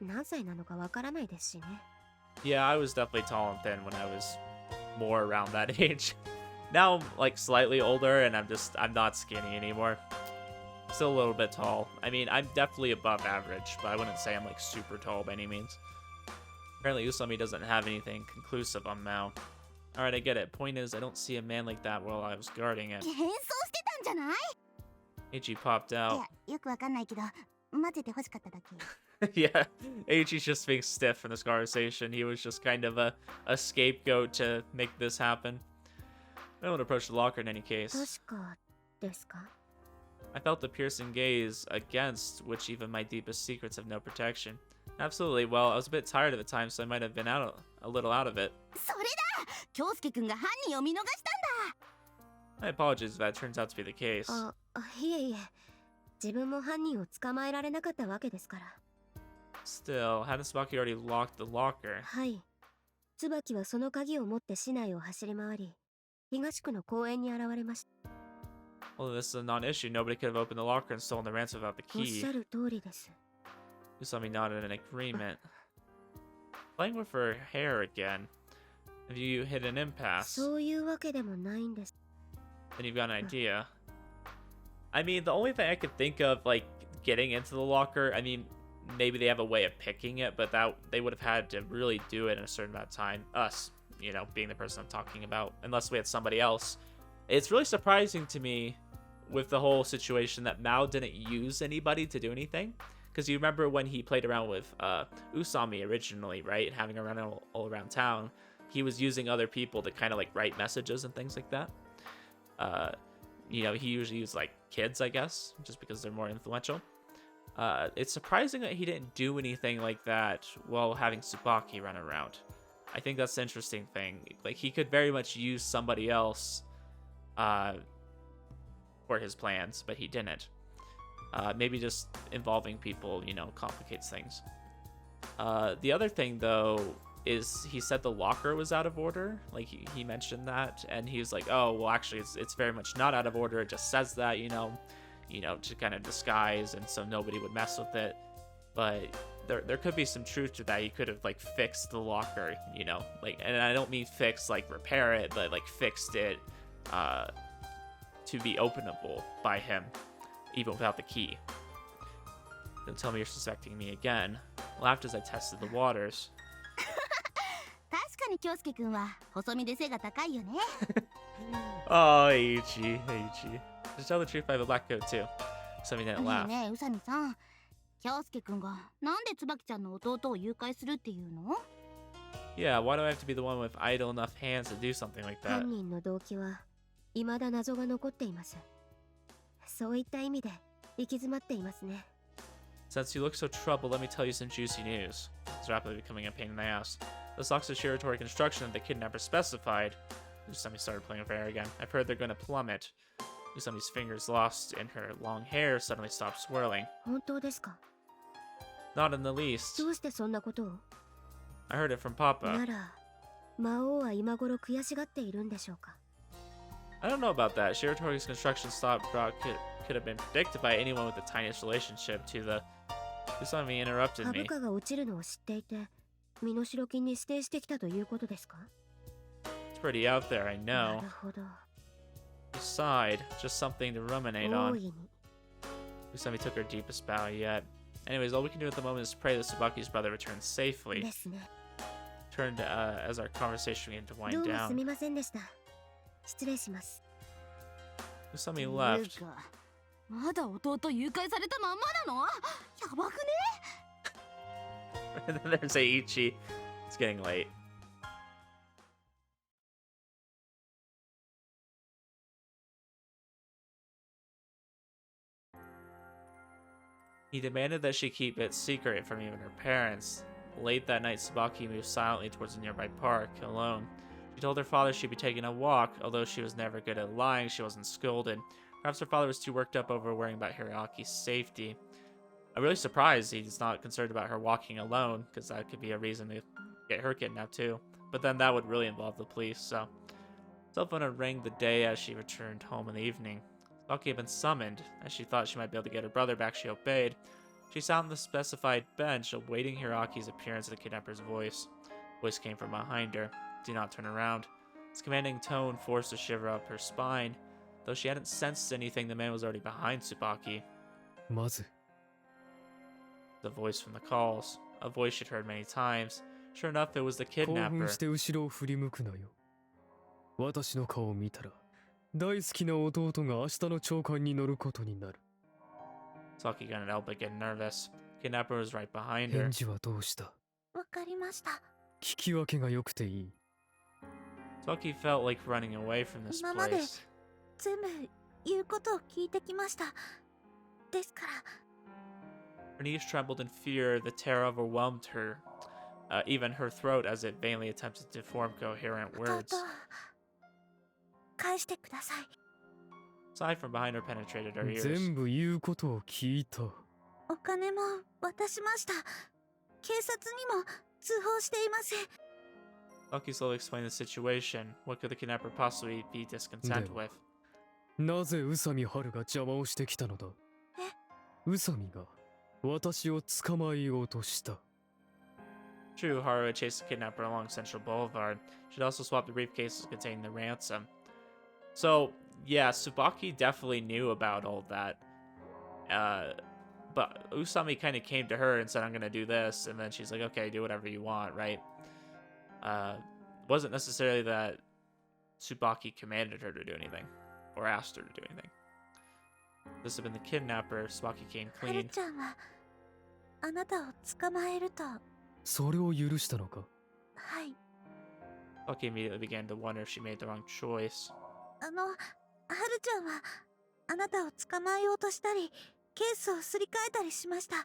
何歳なのかわからないですしね。Yeah, I was definitely tall and thin when I was more around that age. Now I'm like slightly older and I'm not skinny anymore. Still a little bit tall. I mean, I'm definitely above average, but I wouldn't say I'm like super tall by any means. Apparently Usami doesn't have anything conclusive on Maou. Alright, I get it. Point is, I don't see a man like that while I was guarding it. 変装してたんじゃない？ Eiichi popped い out. や、よくわかんないけど、混ぜて欲しかっただけ。Yeah, Eiichi's just being stiff from this conversation. He was just kind of a scapegoat to make this happen. No one approached the locker in any case. 確かですか？ I felt the piercing gaze against which even my deepest secrets have no protection. Absolutely. Well, I was a bit tired at the time, so I might have been a little out of it. それだ！京介くんが犯人を見逃したんだ！ My apologies if that turns out to be the case. いえいえ。自分も犯人を捕まえられなかったわけですから。 Still, hadn't Tsubaki already locked the locker? はい。椿はその鍵を持って市内を走り回り、東区の公園に現れました。 Well, this is a non-issue. Nobody could have opened the locker and stolen the ransom without the おっ key. しゃる通りです。 Usami nodded in agreement. Playing with her hair again. Have you hit an impasse? そういうわけでもないんです。 Then you've got an idea. I mean, the only thing I could think of, like, getting into the locker, I mean, maybe they have a way of picking it, but that they would have had to really do it in a certain amount of time. Us, you know, being the person I'm talking about, unless we had somebody else. It's really surprising to me with the whole situation that Maou didn't use anybody to do anything. Because you remember when he played around with Usami originally, right? Having her run all around town. He was using other people to kind of like write messages and things like that. You know, he usually used like kids, I guess, just because they're more influential. It's surprising that he didn't do anything like that while having Tsubaki run around. I think that's the interesting thing. Like, he could very much use somebody else for his plans, but he didn't. Maybe just involving people, you know, complicates things. The other thing, though, is he said the locker was out of order. Like, he mentioned that, and he was like, oh, well, actually, it's very much not out of order. It just says that, you know, to kind of disguise, and so nobody would mess with it. But there could be some truth to that. He could have, like, fixed the locker, you know, like, and I don't mean fix, like, repair it, but, like, fixed it to be openable by him, even without the key. Don't tell me you're suspecting me again. Laughed as I tested the waters. 確かに京介くんは細身で背が高いよね。Oh, Eiichi. To tell the truth, I have a black coat too. Usami didn't ねえ laugh. ねえ、宇佐美さん。京介くんがなんで椿ちゃんの弟を誘拐するっていうの？ Yeah, why do I have to be the one with idle enough hands to do something like that? 犯人の動機は未だ謎が残っています。そういった意味で行き詰まっていますね。 Since you look so troubled, let me tell you some juicy news. It's rapidly becoming a pain in the ass. The stocks of Shiratory construction that the kidnapper specified. Usami started playing with hair again. I've heard they're going to plummet. Usami's fingers lost in her long hair suddenly stopped swirling. 本当ですか？ Not in the least. どうしてそんなことを？ I heard it from Papa. なら、魔王は今頃悔しがっているんでしょうか？ I don't know about that. Shiratori's construction stop could have been predicted by anyone with the tiniest relationship to the... Usami interrupted 株 me. 価が落ちるのを知っていて、身代金に指定してきたということですか？ It's pretty out there, I な know. るほど。 You sighed, just something to ruminate 大 on. いに。 Usami took her deepest bow yet. Anyways, all we can do at the moment is pray that Tsubaki's brother returns safely. ですね。 Turned as our conversation began to ど wind うもす down. みませんでした。失礼します。 Usami left. ていうかまだ弟誘拐されたまんまなの？やばくね？ And then there's Eiichi. It's getting late. He demanded that she keep it secret from even her parents. Late that night, Tsubaki moved silently towards a nearby park, alone. She told her father she'd be taking a walk, although she was never good at lying, she wasn't scolded. Perhaps her father was too worked up over worrying about Hiroaki's safety. I'm really surprised he's not concerned about her walking alone, because that could be a reason to get her kidnapped too. But then that would really involve the police, so... Cell phone had rang the day as she returned home in the evening. Tsubaki had been summoned. As she thought she might be able to get her brother back, she obeyed. She sat on the specified bench, awaiting Hiroaki's appearance at the kidnapper's voice. The voice came from behind her. Do not turn around. Its commanding tone forced a shiver up her spine. Though she hadn't sensed anything, the man was already behind Tsubaki. Mazu. The voice from the calls. A voice she'd heard many times. Sure enough, it was the 興奮 kidnapper. して後ろを振り向くなよ。私の顔を見たら、大好きな弟が明日の朝刊に乗ることになる。Tsubaki got an elbow, getting nervous. Kidnapper was right behind her. 返事はどうした？わかりました。聞き分けが良くていい。Tsubaki felt like running away from this 今まで place. 全部言うことを聞いてきました。ですから。 Her knees trembled in fear. The terror overwhelmed her, even her throat, as it vainly attempted to form coherent 弟 words. 返してください。 Sigh from behind her penetrated her ears. 全部言うことを聞いた。お金も渡しました。警察にも通報していません。 Tsubaki slowly explained the situation. What could the kidnapper possibly be discontent with? なぜ宇佐美春が邪魔をしてきたのだ？宇佐美が私を捕まえようとした。 True, Haru had chased the kidnapper along Central Boulevard. She'd also swapped the briefcases containing the ransom. So, yeah, Tsubaki definitely knew about all that. But Usami kind of came to her and said, I'm going to do this. And then she's like, okay, do whatever you want, right? Wasn't necessarily that Tsubaki commanded her to do anything or asked her to do anything. This had been the kidnapper. Tsubaki came はる clean. ちゃんはあなたを捕まえると。はそれを許したのか？い。 Tsubaki immediately began to wonder if she made the wrong choice. はるちゃんはあなたを捕まえようとしたり、ケースをすり替えたりしました。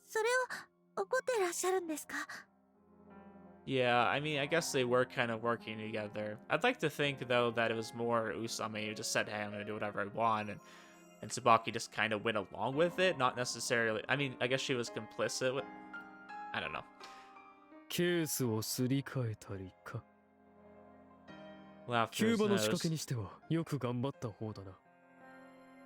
それを怒ってらっしゃるんですか？ Yeah, I mean, I guess they were kind of working together. I'd like to think, though, that it was more Usami who just said, hey, I'm going to do whatever I want, and Tsubaki just kind of went along with it, not necessarily... I mean, I guess she was complicit with... I don't know. ケースをすり替えたりか。 Laughed キ through ュー his バの仕掛 nose. けにしてはよく頑張った方だな。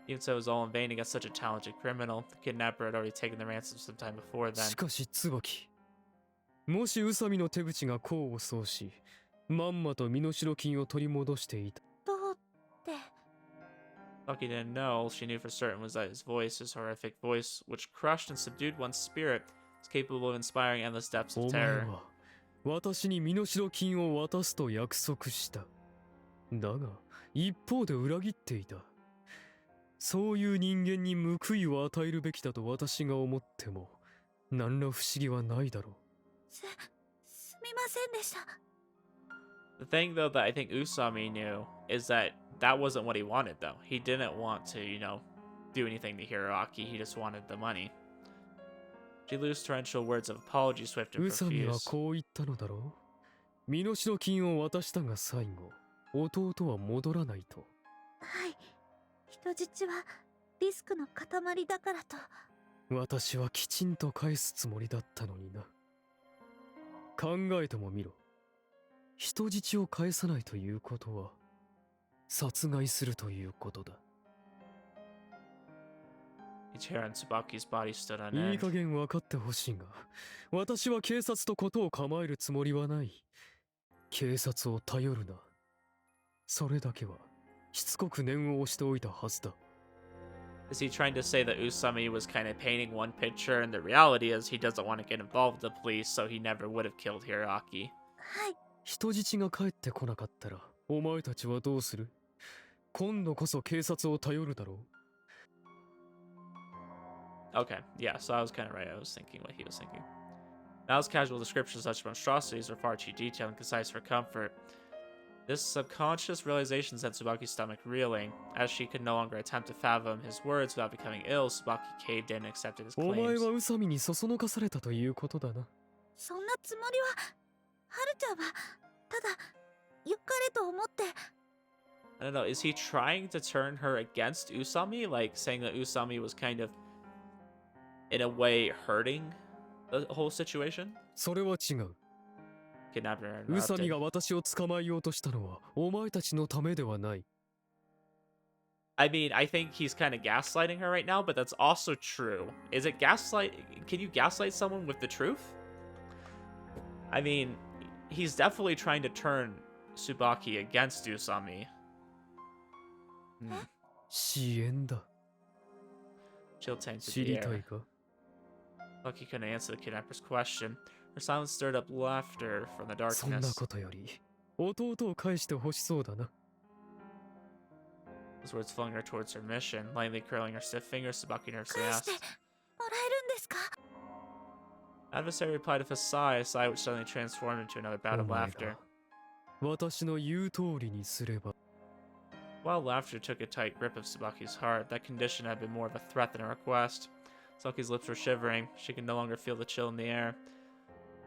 Even so, it was all in vain against such a talented criminal. The kidnapper had already taken the ransom some time before then. しかし椿、もし宇佐美の手口が功を奏し、まんまと身代金を取り戻していた。どうって。 Tsubaki didn't know. All she knew for certain was that his voice, his horrific voice, which crushed and subdued one's spirit, was capable of inspiring endless depths お of 前 terror. は私に身代金を渡すと約束した。だが一方で裏切っていた。そういう人間に報いを与えるべきだと私が思っても何ら不思議はないだろう。すみませんでした。 The thing, though, that I think Usami knew is that that wasn't what he wanted, though. He didn't want to, do anything to Hiroaki. He just wanted the money. She used torrential words of apology, swift and 宇佐美は profuse. こう言ったのだろう。身代金を渡したが最後、弟は戻らないと。はい。人質はリスクの塊だからと。私はきちんと返すつもりだったのにな。考えてもみろ。人質を返さないということは、殺害するということだ。Each hair on Tsubaki's body stood on いい end. 加減分かってほしいが、私は警察とことを構えるつもりはない。警察を頼るな。それだけは、しつこく念を押しておいたはずだ。Is he trying to say that Usami was kind of painting one picture, and the reality is he doesn't want to get involved with the police, so he never would have killed Hiroaki? はい。人質が帰ってこなかったら、お前たちはどうする？今度こそ警察を頼るだろう。Okay, yeah, so I was kind of right. I was thinking what he was thinking. Mao's casual descriptions of such monstrosities were far too detailed and concise for comfort. This subconscious realization sent Tsubaki's stomach reeling. As she could no longer attempt to fathom his words without becoming ill, Tsubaki caved in and accepted his お前 claims. は宇佐美にそそのかされたということだな。そんなつもりは、はるちゃんはただ良かれと思って。I don't know, is he trying to turn her against Usami? Like, saying that Usami was kind of, in a way, hurting the whole situation? それは違う。 Kidnapper 宇佐美 interrupted. が私を捕まえようとしたのはお前たちのためではない。 I mean, I think he's kind of gaslighting her right now, but that's also true. Is it gaslight? Can you gaslight someone with the truth? I mean, he's definitely trying to turn Tsubaki against Usami. Hmm. 支援だ。 Chill tanked 知 the りた air. いか？ Lucky couldn't answer the kidnapper's question. Her silence stirred up laughter from the そんな darkness. ことより弟を返してほしそうだな。 Those words flung her towards her mission. Lightly curling her stiff fingers, Tsubaki nervously 返して asked. もらえるんですか？ Adversary replied with a sigh which suddenly transformed into another bout お of 前 laughter. が私の言う通りにすれば。 While laughter took a tight grip of Tsubaki's heart, that condition had been more of a threat than a request. Tsubaki's lips were shivering. She could no longer feel the chill in the air.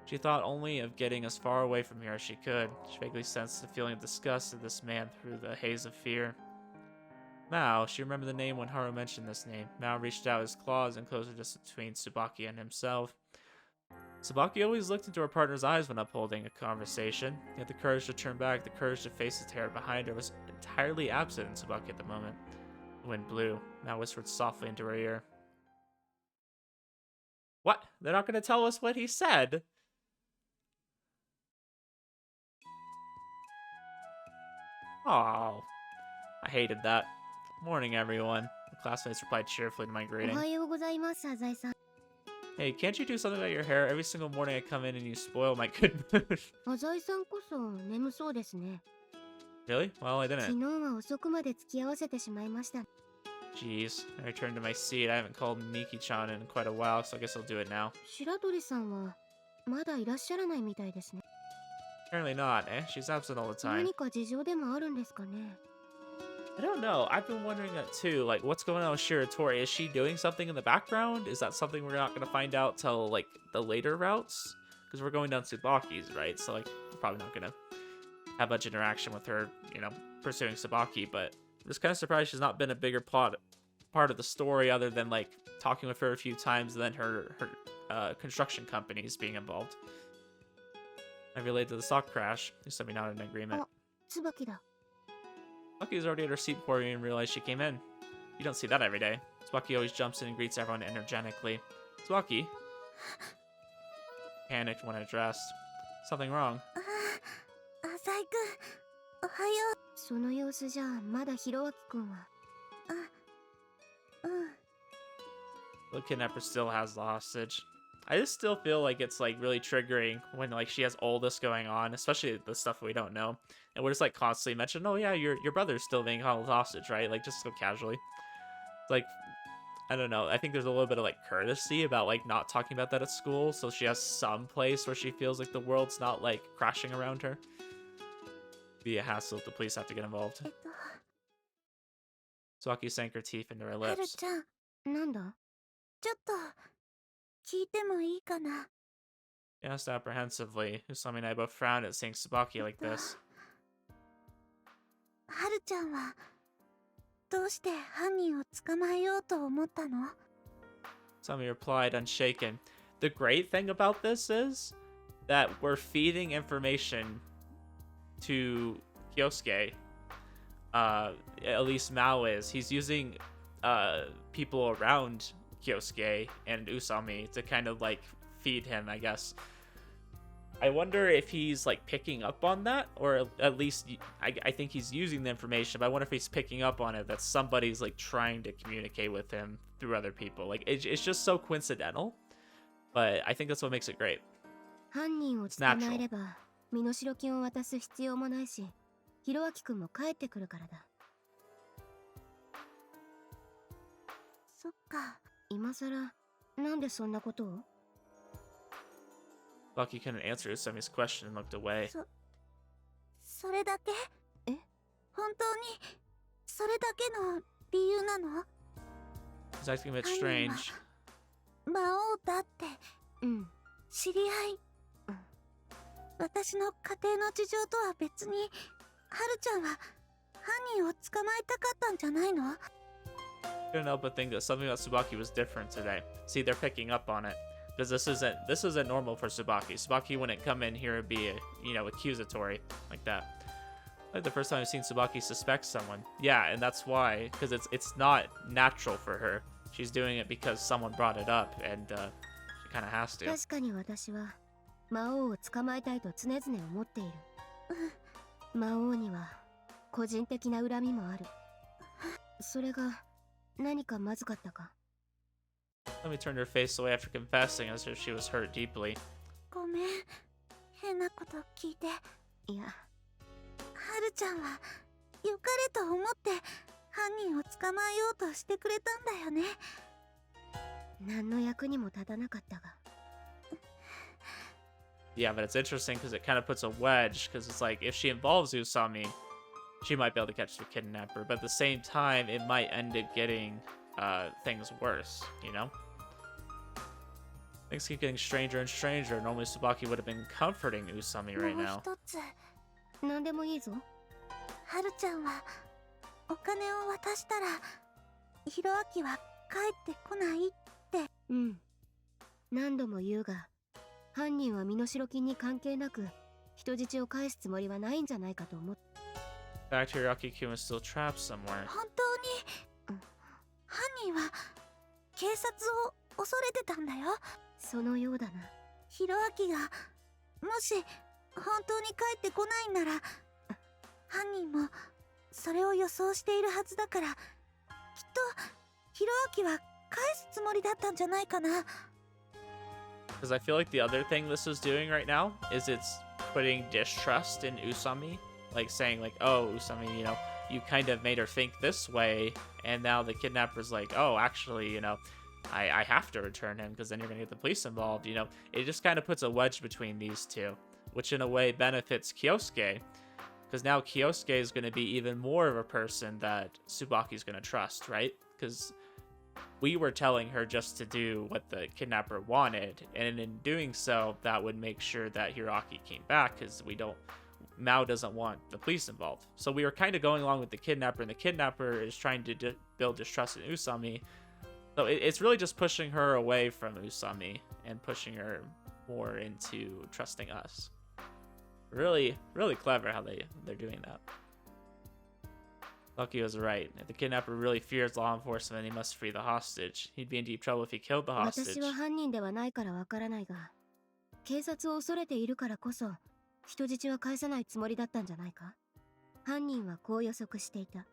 She thought only of getting as far away from here as she could. She vaguely sensed the feeling of disgust of this man through the haze of fear. Maou, she remembered the name when Haru mentioned this name. Maou reached out his claws and closed the distance between Tsubaki and himself. Tsubaki always looked into her partner's eyes when upholding a conversation. Yet the courage to turn back, the courage to face the terror behind her was entirely absent in Tsubaki at the moment. The wind blew. Maou whispered softly into her ear. What? They're not going to tell us what he said? Oh, I hated that. Morning, everyone. The classmates replied cheerfully to my お greeting. はようございます、サザエさん。 Hey, can't you do something about your hair? Every single morning I come in and you spoil my good mood. サザエさんこそ眠そうですね。 Really? Well, I 昨 didn't. 日は遅くまで付き合わせてしまいました。 Jeez. I returned to my seat. I haven't called Miki-chan in quite a while, so I guess I'll do it now. 白鳥さんはまだいらっしゃらないみたいですね。 Apparently not, eh? She's absent all the time. 何か事情でもあるんですかね。 I don't know. I've been wondering that too. Like, what's going on with Shiratori? Is she doing something in the background? Is that something we're not going to find out till, like, the later routes? Because we're going down Tsubaki's, right? So, like, we're probably not going to have much interaction with her, you know, pursuing Tsubaki. But I'm just kind of surprised she's not been a bigger part of the story other than, like, talking with her a few times and then her construction companies being involved. I related to the stock crash. Usami nodded in agreement. 椿だ。 Tsubaki's already at her seat before we even realized she came in. You don't see that every day. Tsubaki always jumps in and greets everyone energetically. Tsubaki? Panicked when addressed. Something wrong. 浅井くん、おはよう。その様子じゃまだひろあきくんは。The kidnapper still has the hostage. I just still feel like it's like really triggering when like she has all this going on, especially the stuff we don't know. And we're just like constantly mentioning, oh yeah, your brother's still being held hostage, right? Like just so casually. Like, I don't know. I think there's a little bit of like courtesy about like not talking about that at school. So she has some place where she feels like the world's not like crashing around her. Be a hassle if the police have to get involved. Tsubaki sank her teeth into her はる lips. ちゃん、なんだ？ちょっと聞いてもいいかな。 She asked apprehensively. Usami and I both frowned at seeing Tsubaki like this. はるちゃんはどうして犯人を捕まえようと思ったの？ Usami replied, unshaken. The great thing about this is that we're feeding information to Kyosuke. At least Maou is. He's using people around Kyosuke and Usami to kind of like feed him, I guess. I wonder if he's like picking up on that, or at least I think he's using the information, but I wonder if he's picking up on it that somebody's like trying to communicate with him through other people. Like it's just so coincidental, but I think that's what makes it great. 犯人を捕まえれば身代金を渡す必要もないし、ひろあきくんも帰ってくるからだ。そっか。今さらなんでそんなことを？ Bucky couldn't answer Usami's question and looked away. それだけ？え？本当にそれだけの理由なの？ He's acting a bit strange. 魔王だって。うん。知り合い。私の家庭の事情とは別に、はるちゃんは犯人を捕まえたかったんじゃないの？ Couldn't help but think that something about Tsubaki was different today. See, they're picking up on it. Because this isn't normal for Tsubaki. Tsubaki wouldn't come in here and be, accusatory like that. Like the first time I've seen Tsubaki suspect someone. Yeah, and that's why, because it's not natural for her. She's doing it because someone brought it up, and she kind of has to. 確かに私は魔王を捕まえたいと常々思っている。魔王には個人的な恨みもある。それが何かまずかったか？ Let me turn her face away after confessing as if she was hurt deeply. ごめん、変なこと聞いて。いや、はるちゃんは良かれと思って犯人を捕まえようとしてくれたんだよね。何の役にも立たなかったが。Yeah, but it's interesting because it kind of puts a wedge, because it's like, if she involves Usami, she might be able to catch the kidnapper, but at the same time, it might end up getting things worse, you know? Things keep getting stranger and stranger. Normally Tsubaki would have been comforting Usami right now. もう一つ、何でもいいぞ。はるちゃんはお金を渡したらひろあきは帰ってこないって。うん、何度も言うが、犯人は身代金に関係なく人質を返すつもりはないんじゃないかと思って。 Fact, Hiraki-kun is still trapped somewhere. 本当に、犯人は警察を恐れてたんだよ。そのようだな。ひろあきがもし本当に帰ってこないなら、犯人もそれを予想しているはずだから、きっとひろあきは返すつもりだったんじゃないかな。 Because I feel like the other thing this is doing right now is it's putting distrust in Usami. Like saying like, oh, Usami, you kind of made her think this way, and now the kidnapper's like, oh, actually, I have to return him because then you're going to get the police involved, It just kind of puts a wedge between these two, which in a way benefits Kyosuke, because now Kyosuke is going to be even more of a person that Tsubaki's going to trust, right? Because we were telling her just to do what the kidnapper wanted, and in doing so, that would make sure that Hiraki came back, because Maou doesn't want the police involved. So we were kind of going along with the kidnapper, and the kidnapper is trying to build distrust in Usami. So it's really just pushing her away from Usami and pushing her more into trusting us. Really, really clever how they're doing that. Lucky was right. If the kidnapper really fears law enforcement, he must free the hostage. He'd be in deep trouble if he killed the hostage. 私は犯人ではないからわからないが、警察を恐れているからこそ人質は返さないつもりだったんじゃないか。犯人はこう予測していた。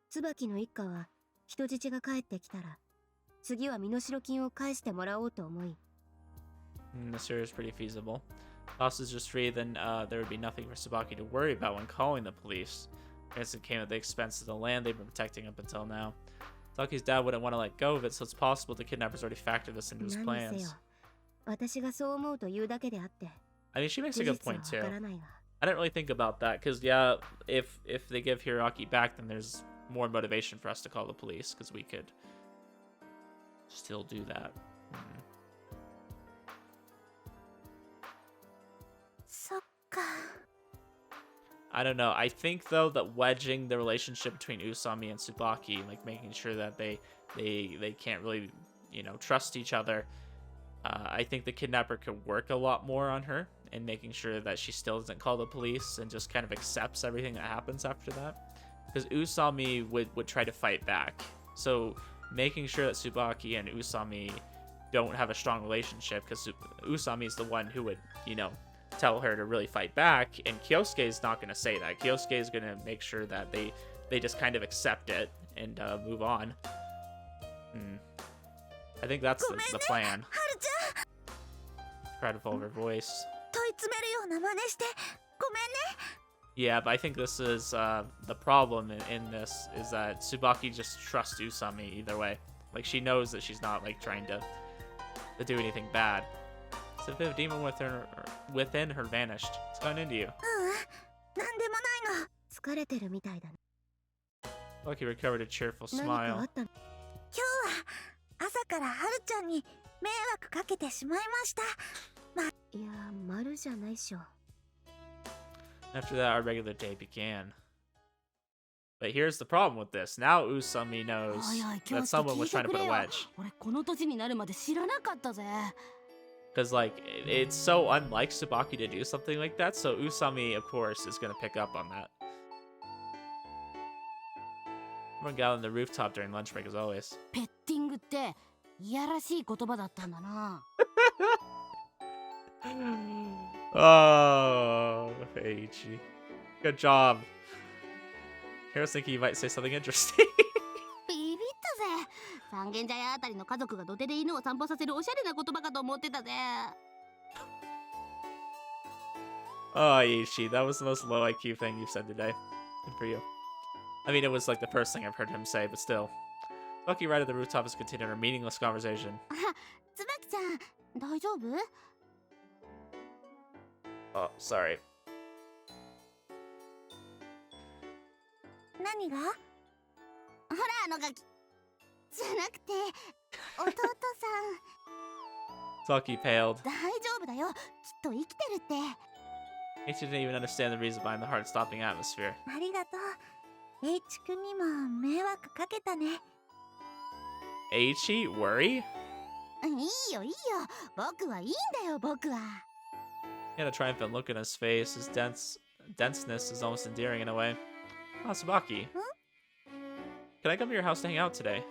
椿の一家は人質が帰ってきたら、次は身代金を返してもらおうと思い。This here is pretty feasible. Hostage is free, then there would be nothing for Tsubaki to worry about when calling the police. Guess it came at the expense of the land they've been protecting up until now. Tsubaki's dad wouldn't want to let go of it, so it's possible the kidnappers already factored this into his plans. 私がそう思うというだけであって。I mean, she makes a good point too. I didn't really think about that, because yeah, if they give Hiraki back, then there's more motivation for us to call the police, because we could still do that. I don't know. I think though that wedging the relationship between Usami and Tsubaki, like making sure that they can't really, trust each other. I think the kidnapper could work a lot more on her and making sure that she still doesn't call the police and just kind of accepts everything that happens after that. Because Usami would try to fight back. So making sure that Tsubaki and Usami don't have a strong relationship, because Usami is the one who would, tell her to really fight back, and Kyosuke is not going to say that. Kyosuke is going to make sure that they just kind of accept it and move on. I think that's the plan. Try to follow her voice. Yeah, but I think this is the problem in this is that Tsubaki just trusts Usami either way. Like, she knows that she's not like trying to do anything bad. So if a demon within her vanished, it's gone into you. Lucky recovered a cheerful smile. After that, our regular day began. But here's the problem with this. Now Usami お knows いおい、教 that 師 someone 聞 was いて trying to く put れ a よ。 wedge. 俺この年になるまで知らなかったぜ。 Because, like, it's so unlike Tsubaki to do something like that, so Usami, of course, is going to pick up on that. Everyone got on the rooftop during lunch break, as always. ペッティングっていやらしい言葉だったんだな。Oh, Eiichi. Good job. I was thinking you might say something interesting. ビビったぜ。三軒茶屋あたりの家族が土手で犬を散歩させるおしゃれな言葉かと思ってたぜ。Oh, Eiichi, that was the most low IQ thing you've said today. Good for you. I mean, it was like the first thing I've heard him say, but still. Tsubaki right at the rooftop is continuing our meaningless conversation. つばきちゃん、大丈夫？ Oh, sorry. 何が？ほらあのガキ。じゃなくて、弟さん。 Tsubaki paled. 大丈夫だよ。きっと生きてるって。 Eiichi didn't even understand the reason behind the heart-stopping atmosphere. ありがとう。H 君にも迷惑かけたね。 Eiichi, worry? いいよいいよ。僕はいいんだよ僕は。 He had a triumphant look in his face. His denseness is almost endearing in a way. Oh, Tsubaki. Can I come to your house to hang out today?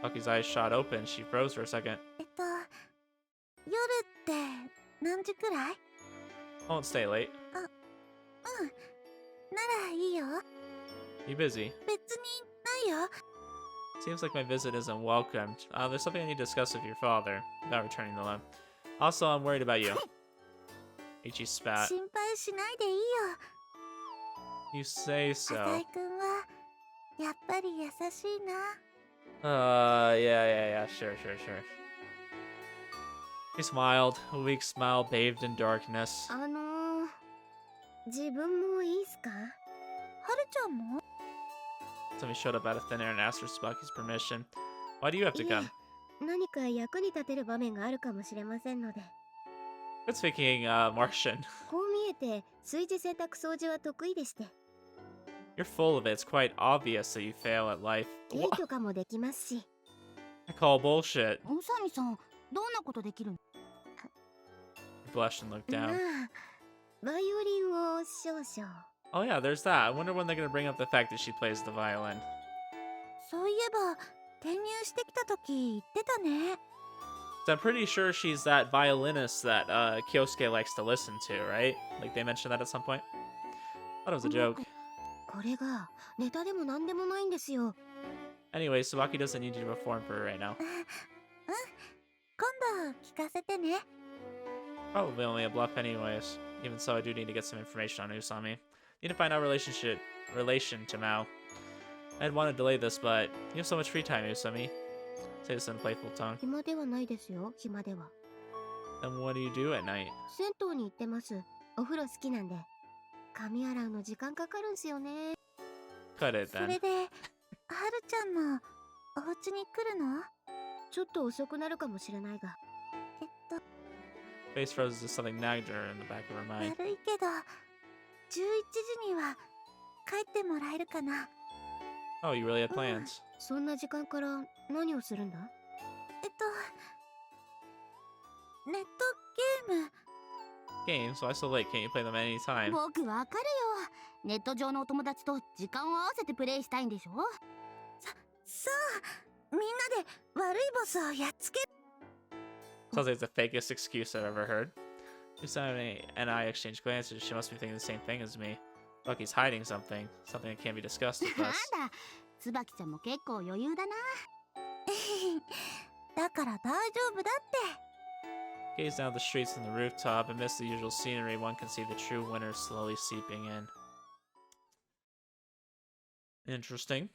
Tsubaki's eyes shot open. She froze for a second. 夜って何時くらい？ I won't stay late. ならいいよ。 You busy? 別にないよ。 Seems like my visit isn't welcomed. There's something I need to discuss with your father about returning the loan. Also, I'm worried about you. Eiichi spat. 心配しないでいいよ。 You say 浅 so. 井くんはやっぱり優しいな。Yeah, sure. He smiled. A weak smile bathed in darkness. 自分もいいっすか？はるちゃんも？ Somebody showed up out of thin air and asked for Tsubaki's permission. Why do you have to come? 何か役に立てる場面があるかもしれませんので。 Good speaking, Martian. こう見えて炊事洗濯掃除は得意でして。 You're full of it. It's quite obvious that you fail at life. 手 What? とかもできますし。 I call bullshit. 宇佐美さん、どんなことできるの？ He blushed and looked ま down. あ、バイオリンを少々。 Oh yeah, there's that. I wonder when they're gonna bring up the fact that she plays the violin. そういえば、転入してきた時言ってたね。 So I'm pretty sure she's that violinist that Kyosuke likes to listen to, right? Like they mentioned that at some point. Thought it was a joke. これがネタでもなんでもないんですよ。 Anyway, Tsubaki doesn't need you to perform for her right now. 今度聞かせてね。 Probably only a bluff anyways. Even so, I do need to get some information on Usami. Need to find out relation to Maou. I'd want to delay this, but you have so much free time, Usami. Say this in a playful tone. 暇ではないですよ、暇では。 Then what do you do at night? 銭湯に行ってます。お風呂好きなんで。髪洗うの時間かかるんすよね。 Cut it それ then. で、はるちゃんもお家に来るの？ちょっと遅くなるかもしれないが。Face froze as if something nagged her in the back of her mind. 悪いけど、11時には帰ってもらえるかな。 Oh, you really had plans. そんな時間から何をするんだ？ネットゲーム。 Games? Why so late? Can't you play them at any time? 僕わかるよ。ネット上のお友達と時間を合わせてプレイしたいんでしょ？そう。みんなで悪いボスをやっつけ。 Sounds like it's the fakest excuse I've ever heard. Usami and I exchanged glances. She must be thinking the same thing as me. Lucky's hiding something. Something that can't be discussed with なん us. だ、椿ちゃんも結構余裕だな。だから大丈夫だって。 Gaze down the streets from the rooftop. Amidst the usual scenery, one can see the true winter slowly seeping in. Interesting.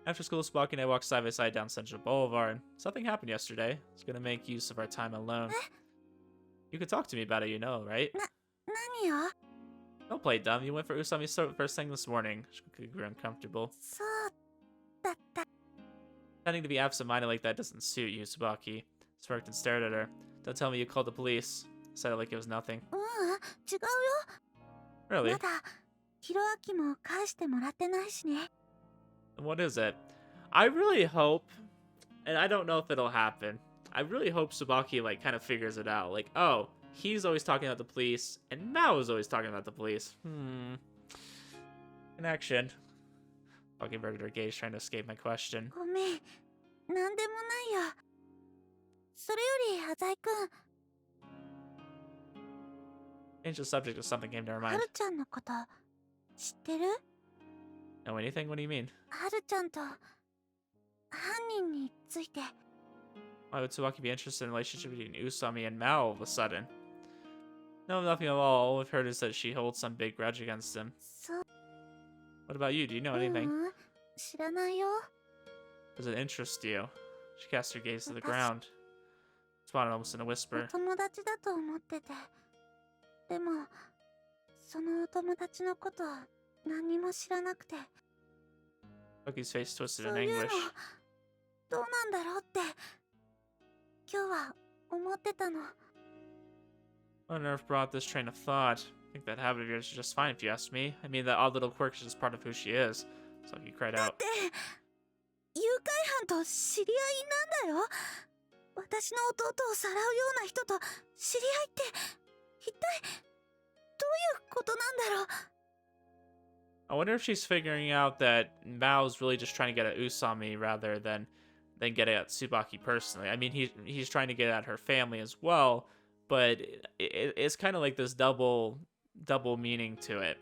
After school, Tsubaki and I walked side by side down Central Boulevard. Something happened yesterday. It's gonna make use of our time alone. You could talk to me about it, you know, right? 何よ？ Don't play dumb. You went for Usami's throat first thing this morning. She grew uncomfortable. そうだった。 Pretending to be absent-minded like that doesn't suit you, Tsubaki. Smirked and stared at her. Don't tell me you called the police. Said it like it was nothing. 違うよ。 Really? まだヒロアキも返してもらってないしね。 What is it? I really hope, and I don't know if it'll happen, I really hope Tsubaki, like, kind of figures it out. Like, oh, he's always talking about the police, and Mao is always talking about the police. Connection. Fucking inverted her gaze, trying to escape my question. ごめん、なんでもないよ。それより、浅井くん、 Change the subject if something came to our は mind. るちゃんのこと知ってる？ Know anything? What do you mean? はるちゃんと犯人について。 Why would Tsubaki be interested in the relationship between Usami and Mao all of a sudden? No, nothing at all. All we've heard is that she holds some big grudge against him. そう、 What about you? Do you know う anything? ん、知らないよ。 Does it interest you? She cast her gaze to the ground. Responded almost in a お whisper. 友達だと思ってて。でも、そのお友達のこと何にも知らなくて。 Tsubaki's face twisted そ in ういうの anguish. どうなんだろうって今日は思ってたの。 What on earth brought this train of thought? I think that habit of yours is just fine if you ask me. I mean, that odd little quirk is just part of who she is. Tsubaki cried だっ out. て誘拐犯と知り合いなんだよ。私の弟をさらうような人と知り合いって一体どういうことなんだろう。 I wonder if she's figuring out that Mao's really just trying to get at Usami rather than get at Tsubaki personally. I mean, he's trying to get at her family as well, but it's kind of like this double meaning to it.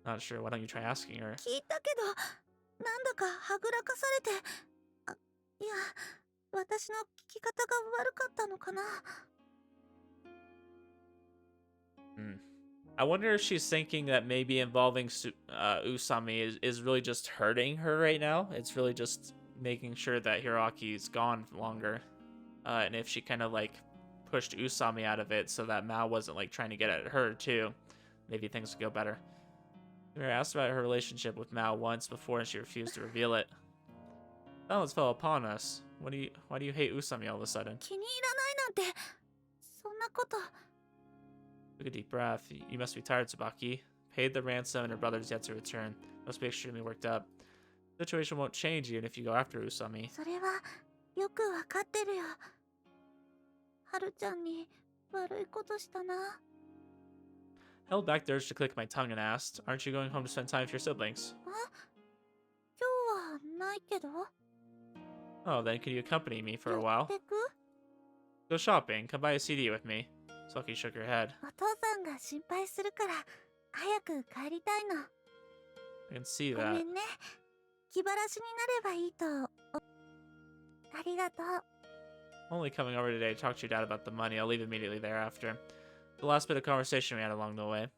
Not sure. Why don't you try asking her? 聞いたけどなんだかはぐらかされて、いや、私の聞き方が悪かったのかな。 I wonder if she's thinking that maybe involving Usami is really just hurting her right now. It's really just making sure that Hiroaki's gone longer. And if she kind of like pushed Usami out of it so that Mao wasn't like trying to get at her too, maybe things would go better. We were asked about her relationship with Mao once before and she refused to reveal it. Silence fell upon us. Why do you hate Usami all of a sudden? 気に入らないなんてそんなこと。 Took a deep breath. You must be tired, Tsubaki. Paid the ransom and her brother's yet to return. Must be extremely worked up. The situation won't change even if you go after Usami. それはよくわかってるよ。はるちゃんに悪いことしたな。 Held back the urge to click my tongue and asked, Aren't you going home to spend time with your siblings? 今日はないけど。 Oh, then could you accompany me for a while? 寄ってく？ Go shopping. Come buy a CD with me. Tsubaki shook her head. お父さんが心配するから早く帰りたいの。 I can see ご that. めんね。気晴らしになればいいと。ありがとう。 I'm only coming over today to talk to your dad about the money. I'll leave immediately thereafter. The last bit of conversation we had along the way.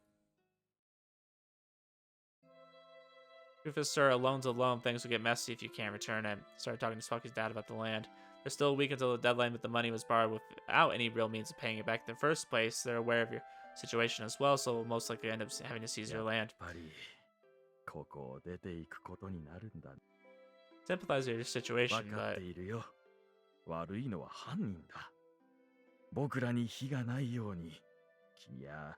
Rufus, sir, a loan's a loan. Things will get messy if you can't return it. Started talking to Tsubaki's dad about the land. There's still a week until the deadline, but the money was borrowed without any real means of paying it back in the first place. They're aware of your situation as well, so we'll most likely end up having to seize your land. やっぱりここを出ていくことになるんだ。 Sympathize with your 分 situation, かっ but ているよ。悪いのは犯人だ。僕らに非がないように、君や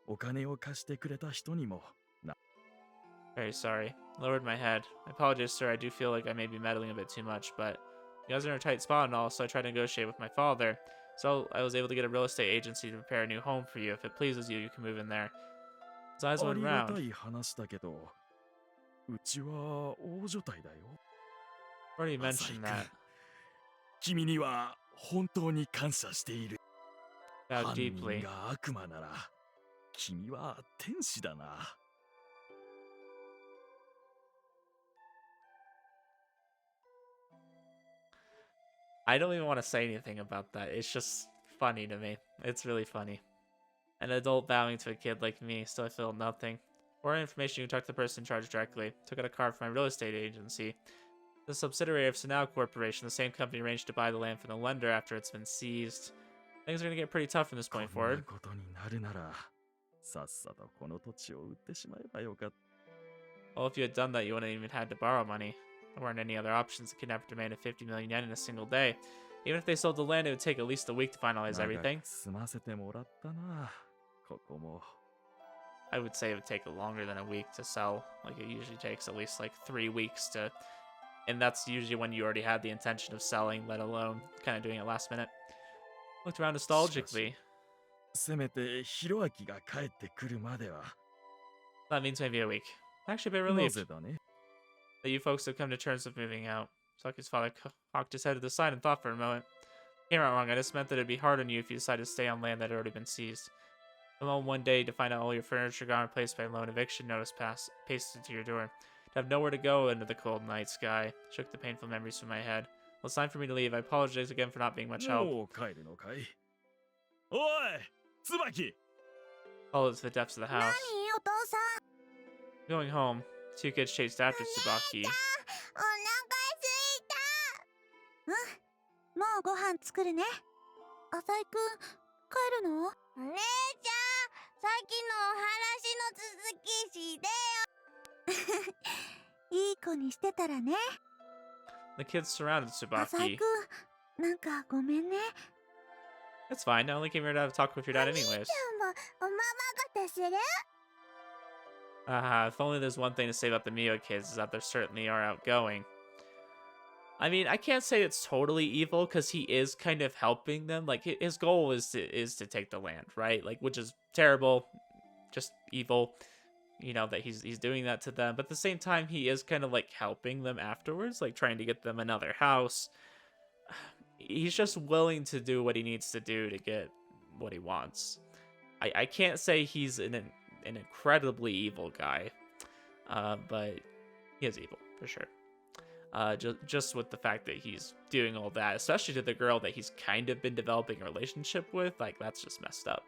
お金を貸してくれた人にもな。 very sorry. Lowered my head. I apologize, sir. I do feel like I may be meddling a bit too much, but you guys are in a tight spot and all, so I tried to negotiate with my father. So I was able to get a real estate agency to prepare a new home for you. If it pleases you, you can move in there. His eyes あ went りが round. たい話だけど、うちは大所帯だよ。 Already 浅井 mentioned 君 that. 君には本当に感謝している。 How 犯人 deeply. が悪魔なら、君は天使だな。 I don't even want to say anything about that. It's just funny to me. It's really funny. An adult bowing to a kid like me, still I feel nothing. For more information, you can talk to the person in charge directly. Took out a card from my real estate agency. The subsidiary of Sanao Corporation, the same company arranged to buy the land from the lender after it's been seized. Things are going to get pretty tough from this こん point な forward. ことになるなら、さっさとこの土地を売ってしまえばよかった。 Well, if you had done that, you wouldn't even had to borrow money. There weren't any other options. The kidnapper demanded 50 million yen in a single day. Even if they sold the land, it would take at least a week to finalize 長 everything. く済ませてもらったな。ここも。I would say it would take longer than a week to sell. Like, it usually takes at least like 3 weeks to, and that's usually when you already had the intention of selling, let alone kind of doing it last minute. Looked around nostalgically. せめてヒロアキが帰ってくるまでは。 That means maybe a week. Actually, a bit な relieved ぜだね。 that you folks have come to terms with moving out. Saki's father cocked his head to the side and thought for a moment. Came out wrong. I just meant that it'd be hard on you if you decided to stay on land that had already been seized. Come home one day to find out all your furniture gone replaced by a lone eviction notice pasted to your door. To have nowhere to go into the cold night sky. Shook the painful memories from my head. Well, it's time for me to leave. I apologize again for not being much help. もう帰るのかい。おい、椿。 Followed to the depths of the 何 house. お父さん。 Going home, two kids chased after Tsubaki. お腹すいた。うん、もうご飯作るね。浅井くん、帰るの？姉ちゃん、さっきのお話の続きしてよ。いい子にしてたらね。The kids surrounded 浅井 Tsubaki. くん、なんかごめんね。 It's fine. I only came here to have a talk with your dad anyways. おままごとする？ If only there's one thing to say about the Mio kids is that they certainly are outgoing. I mean, I can't say it's totally evil because he is kind of helping them. Like, his goal is to take the land, right? Like, which is terrible, just evil. You know, that he's doing that to them. But at the same time, he is kind of like helping them afterwards, like trying to get them another house. He's just willing to do what he needs to do to get what he wants. I can't say he's an incredibly evil guy, but he is evil for sure. Just with the fact that he's doing all that, especially to the girl that he's kind of been developing a relationship with, like, that's just messed up.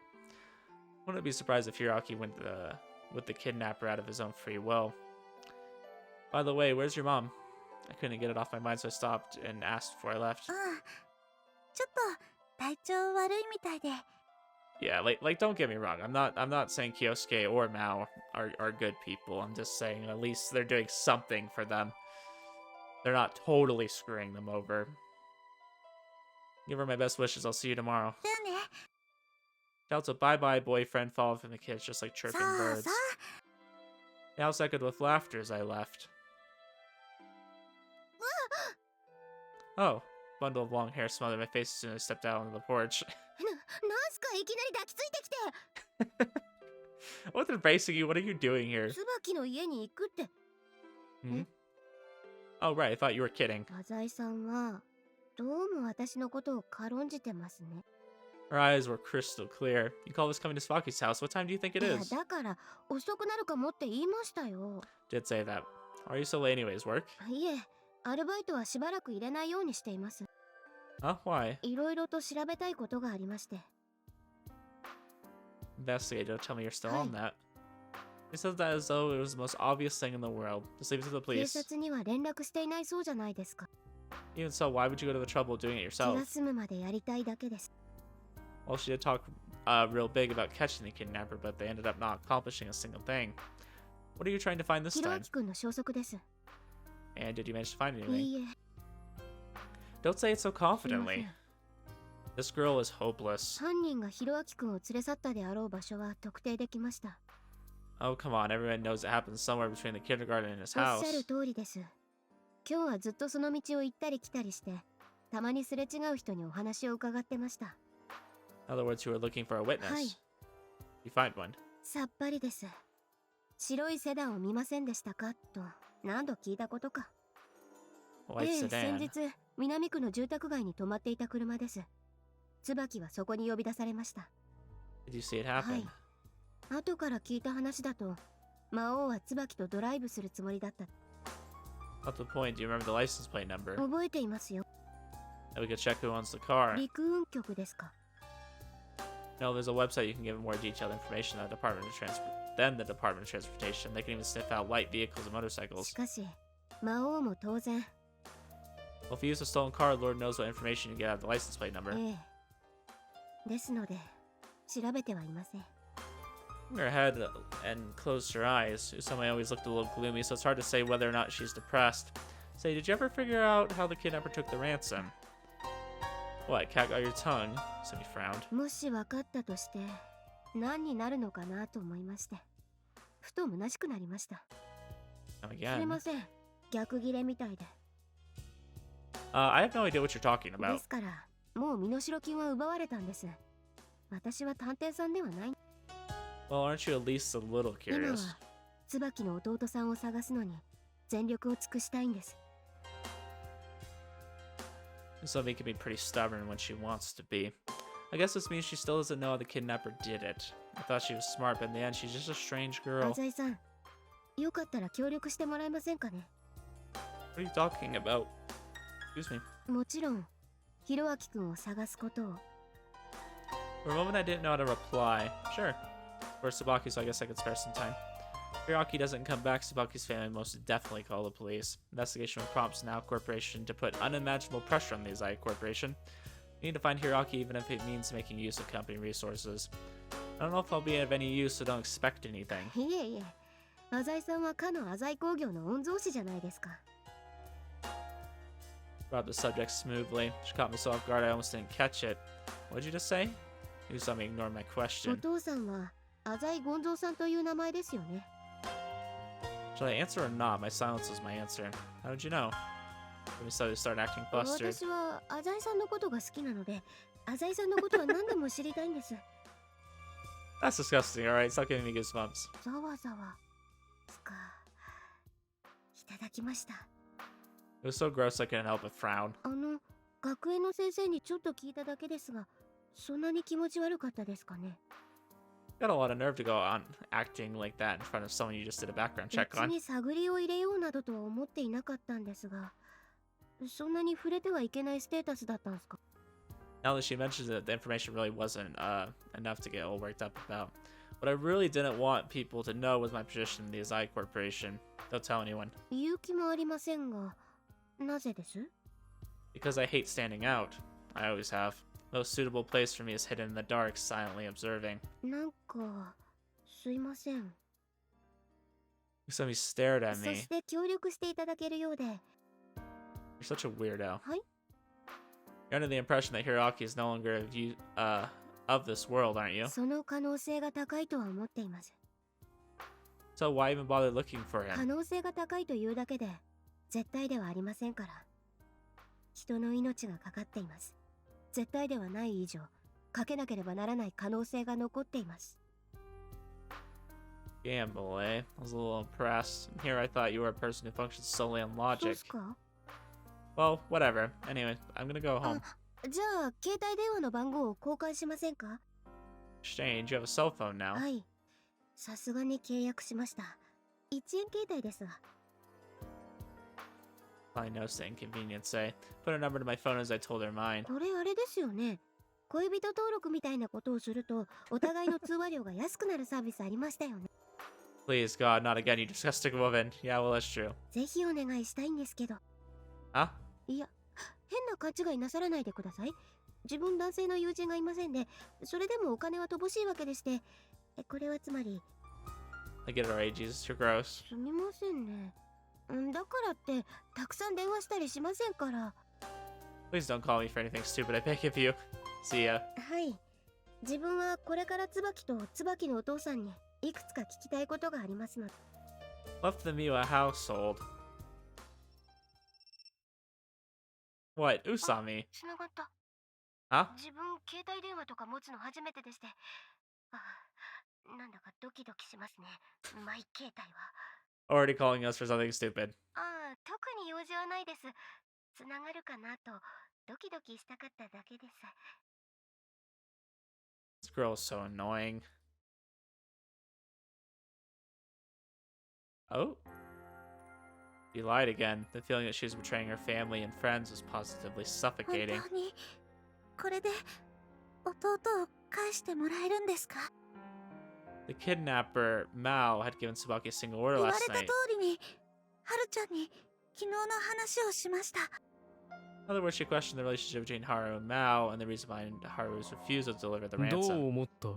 Wouldn't be surprised if Hiraki went with the kidnapper out of his own free will. By the way, where's your mom? I couldn't get it off my mind, so I stopped and asked before I left. ちょっと体調悪いみたいで。 Yeah, like don't get me wrong. I'm not saying Kyosuke or Maou are good people. I'm just saying at least they're doing something for them. They're not totally screwing them over. Give her my best wishes. I'll see you tomorrow. じゃあね。 Shouts a bye-bye boyfriend followed from the kids just like chirping さあ birds. さ The house echoed with laughter as I left. Oh, bundle of long hair smothered my face as soon as I stepped out onto the porch. なんすかいきなり抱きついてきて。 What they're basing you? What are you doing here? 椿の家に行くって。 Hmm? Oh, right. I thought you were kidding. 浅井さんはどうも私のことを軽んじてますね。 Her eyes were crystal clear. You call this coming to Tsubaki's house? What time do you think it いや is? だから遅くなるかもって言いましたよ。 Did say that. Are you so late anyways? Work? いえ、アルバイトはしばらく入れないようにしています。 Huh? Why? いろいろと調べたいことがありまして。 Investigate. Don't tell me you're still Hi. on that. He said that as though it was the most obvious thing in the world. Just leave it to the 警 police. 察には連絡していないそうじゃないですか。 Even so, why would you go to the trouble of doing it 気が yourself? 済むまでやりたいだけです。 Well, she did talk real big about catching the kidnapper, but they ended up not accomplishing a single thing. What are you trying to find this ひろあ time? きくんの消息です。 And did you manage to find い anything? いえ、 Don't say it so すいませ confidently. ん。 This girl is hopeless. 犯人がひろあきくんを連れ去ったであろう場所は特定できました。 Oh, come on. Everyone knows it happened somewhere between the kindergarten and his おっ house. しゃる通りです。今日はずっとその道を行ったり来たりして、たまにすれ違う人にお話を伺ってました。 In other words, you were looking for a witness. Hi. You find one. さっぱりです。白いセダンを見ませんでしたかと何度聞いたことか。 White 先 sedan. 日南区の住宅街に止まっていた車です。椿はそこに呼び出されました。 Did you see it は happen? い。後から聞いた話だと、魔王は椿とドライブするつもりだった。 At the point, do you remember the license plate number? 覚えていますよ。 That we could check who owns the car. 陸運局ですか。 No, there's a website you can give more detailed information than the Department of Transportation. They can even sniff out light vehicles and し motorcycles. かし、魔王も当然、 Well, if you use a stolen car, Lord knows what information you get out of the license plate number. ええ。ですので、調べてはいません。 Her head and closed her eyes. Usami always looked a little gloomy, so it's hard to say whether or not she's depressed. Say, did you ever figure out how the kidnapper took the ransom? What, cat got your tongue? Usami frowned. もし分かったとして、何になるのかなと思いまして。ふと虚しくなりました。 Come すい again. ません、逆ギレみたいで。 I have no idea what you're talking で about. すからもう身代金は奪われたんです。私は探偵さんではない。 Well, aren't you at least a little 今 curious? は椿の弟さんを探すのに全力を尽くしたいんです。 Usami can be pretty stubborn when she wants to be. I guess this means she still doesn't know how the kidnapper did it. I thought she was smart, but in the end, she's just a strange girl. 浅井さん、よかったら協力してもらえませんかね。 What are you talking about? Excuse me. もちろん、ひろあきくんを探すことを。 For a moment, I didn't know how to reply. Sure. For Tsubaki, so I guess I could spare some time. If Hiraki doesn't come back, Tsubaki's family most definitely call the police. Investigation prompts Now Corporation to put unimaginable pressure on the Izai Corporation. We need to find Hiraki even if it means making use of company resources. I don't know if I'll be of any use, so don't expect anything. いえいえ、浅井さんはかの浅井工業の御曹司じゃないですか。 Brought the subject smoothly. She caught me so off guard I almost didn't catch it. What'd you just say? Usami ignored my お question. 父さんは浅井権蔵さんという名前ですよね。 Should I answer or not? My silence was my answer. How did you know? We suddenly started acting flustered. 私は浅井さんのことが好きなので、浅井さんのことは何でも知りたいんです。 That's disgusting, alright? Stop giving me goosebumps. ざわざわ。つか。いただきました。 It was so gross I couldn't help but frown. 学園の先生にちょっと聞いただけですが、そんなに気持ち悪かったですかね。 Got a lot of nerve to go on acting like that in front of someone you just did a background check 別 on. に探りを入れようなどとは思っていなかったんですが、そんなに触れてはいけないステータスだったんですか。 Now that she mentions it, the information really wasn't enough to get all worked up about. What I really didn't want people to know was my position in the Izai Corporation. Don't tell anyone. 勇気もありませんが、なぜです？ Because I hate standing out. I always have. The most suitable place for me is hidden in the dark, silently observing. なんか、すいません。 Usami stared at そ me. して協力していただけるようで。 You're such a weirdo. はい。 You're under the impression that Hiroaki is no longer of this world, aren't you? その可能性が高いとは思っています。 So why even bother looking for 可 him? 能性が高いというだけで、絶対ではありませんから。人の命がかかっています。絶対ではない以上、かけなければならない可能性が残っています。 Gamble, eh? I was a little impressed. Here I thought you were a person who functions solely on そう logic. すか？ Well, whatever. Anyway, I'm gonna go home. じゃあ、携帯電話の番号を交換しませんか？ Exchange, you have a cell phone now. はい。さすがに契約しました。1円携帯ですが。 Probably noticed the inconvenience, eh? Put a number to my phone as I told her mine. これあれですよね。恋人登録みたいなことをすると、お互いの通話料が安くなるサービスありましたよね。Please, God, not again, you disgusting woman. Yeah, well, that's true. ぜひお願いしたいんですけど。 Huh? いや、変な勘違いなさらないでください。自分男性の友人がいませんで、それでもお金は乏しいわけでして、これはつまり。 I get it already, Jesus, you're gross. すみませんね。だからって、たくさん電話したりしませんから。 Please don't call me for anything stupid, I beg of you. See ya. はい。自分はこれから椿と椿のお父さんにいくつか聞きたいことがありますので。 Left the Miwa household. What? Usami? つながった。 Huh? 自分、携帯電話とか持つの初めてでして。なんだかドキドキしますね。マイ携帯は。 Already calling us for something stupid. 特に用事はないです。つながるかなと、ドキドキしたかっただけです。 This girl is so annoying. Oh? She lied again. The feeling that she was betraying her family and friends was positively 本 suffocating. 当に、これで、弟を返してもらえるんですか？ The kidnapper, Maou, had given Tsubaki a single order 言われ last た night. 通りに、はるちゃんに昨日の話をしました。 In other words, she questioned the relationship between Haru and Mao and the reason behind Haru's refusal to deliver the どう ransom. 思った？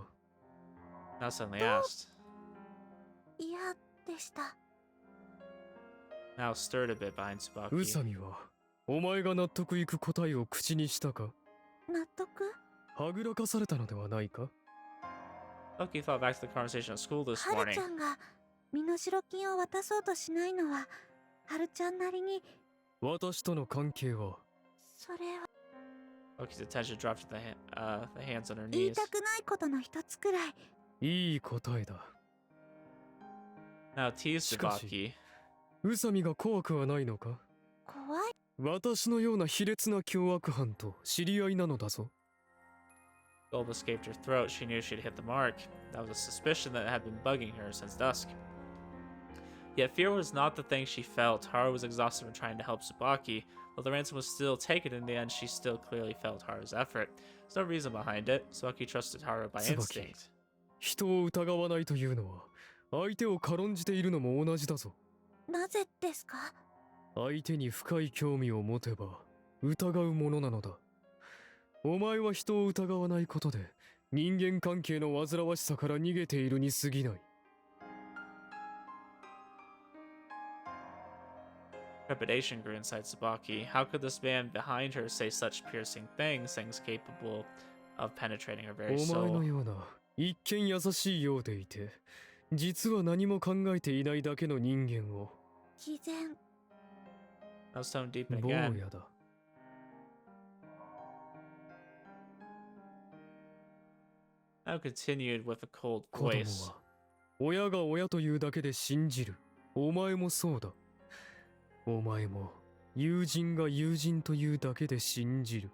Now suddenly asked. 嫌でした。 Mao stirred a bit behind 宇 Tsubaki. 佐美はお前が納得いく答えを口にしたか？納得？はぐらかされたのではないか？ Tsubaki thought back to the conversation at school this はる morning. ちゃんが身代金を渡そうとしないのはハルちゃんなりに。私との関係はそれは Oki's attention dropped to the hands on her 言い knees. たくないことの一つくらい。いい答えだ。 Now tease しかし Tsubaki. 宇佐美が怖くはないのか？怖い。私のような卑劣な凶悪犯と知り合いなのだぞ。 Gold escaped her throat. She knew she'd hit the mark. That was a suspicion that had been bugging her since dusk. Yet fear was not the thing she felt. Haru was exhausted from trying to help Tsubaki. Though the ransom was still taken in the end, she still clearly felt Haru's effort. There's no reason behind it. Tsubaki trusted Haru by Tsubaki. instinct. 人を疑わないというのは相手を軽んじているのも同じだぞ。なぜですか？相手に深い興味を持てば疑うものなのだ。お前は人を疑わないことで人間関係の煩わしさから逃げているに過ぎない。 Trepidation grew inside Tsubaki. How could this man behind her say such piercing things capable of penetrating her very お前 soul? のような一見優しいようでいて実は何も考えていないだけの人間を。偽善。 Now stone deepened 坊 again. やだ。 Now continued with a cold 子供 voice. は親が親というだけで信じる。お前もそうだ。お前も友人が友人というだけで信じる。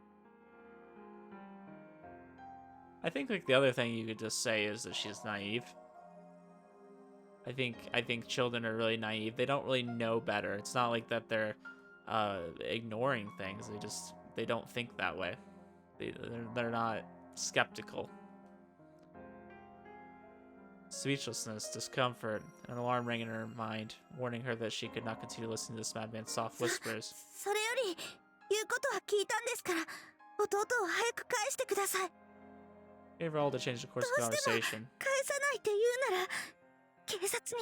I think like the other thing you could just say is that she's naive. I think children are really naive. They don't really know better. It's not like that they're ignoring things. They don't think that way. They're not skeptical. Speechlessness, discomfort, an alarm rang in her mind, warning her that she could not continue listening to this madman's soft whispers. それより言うことは聞いたんですから、弟を早く返してください。 Gave her all to change the course of conversation. 返さないって言うなら警察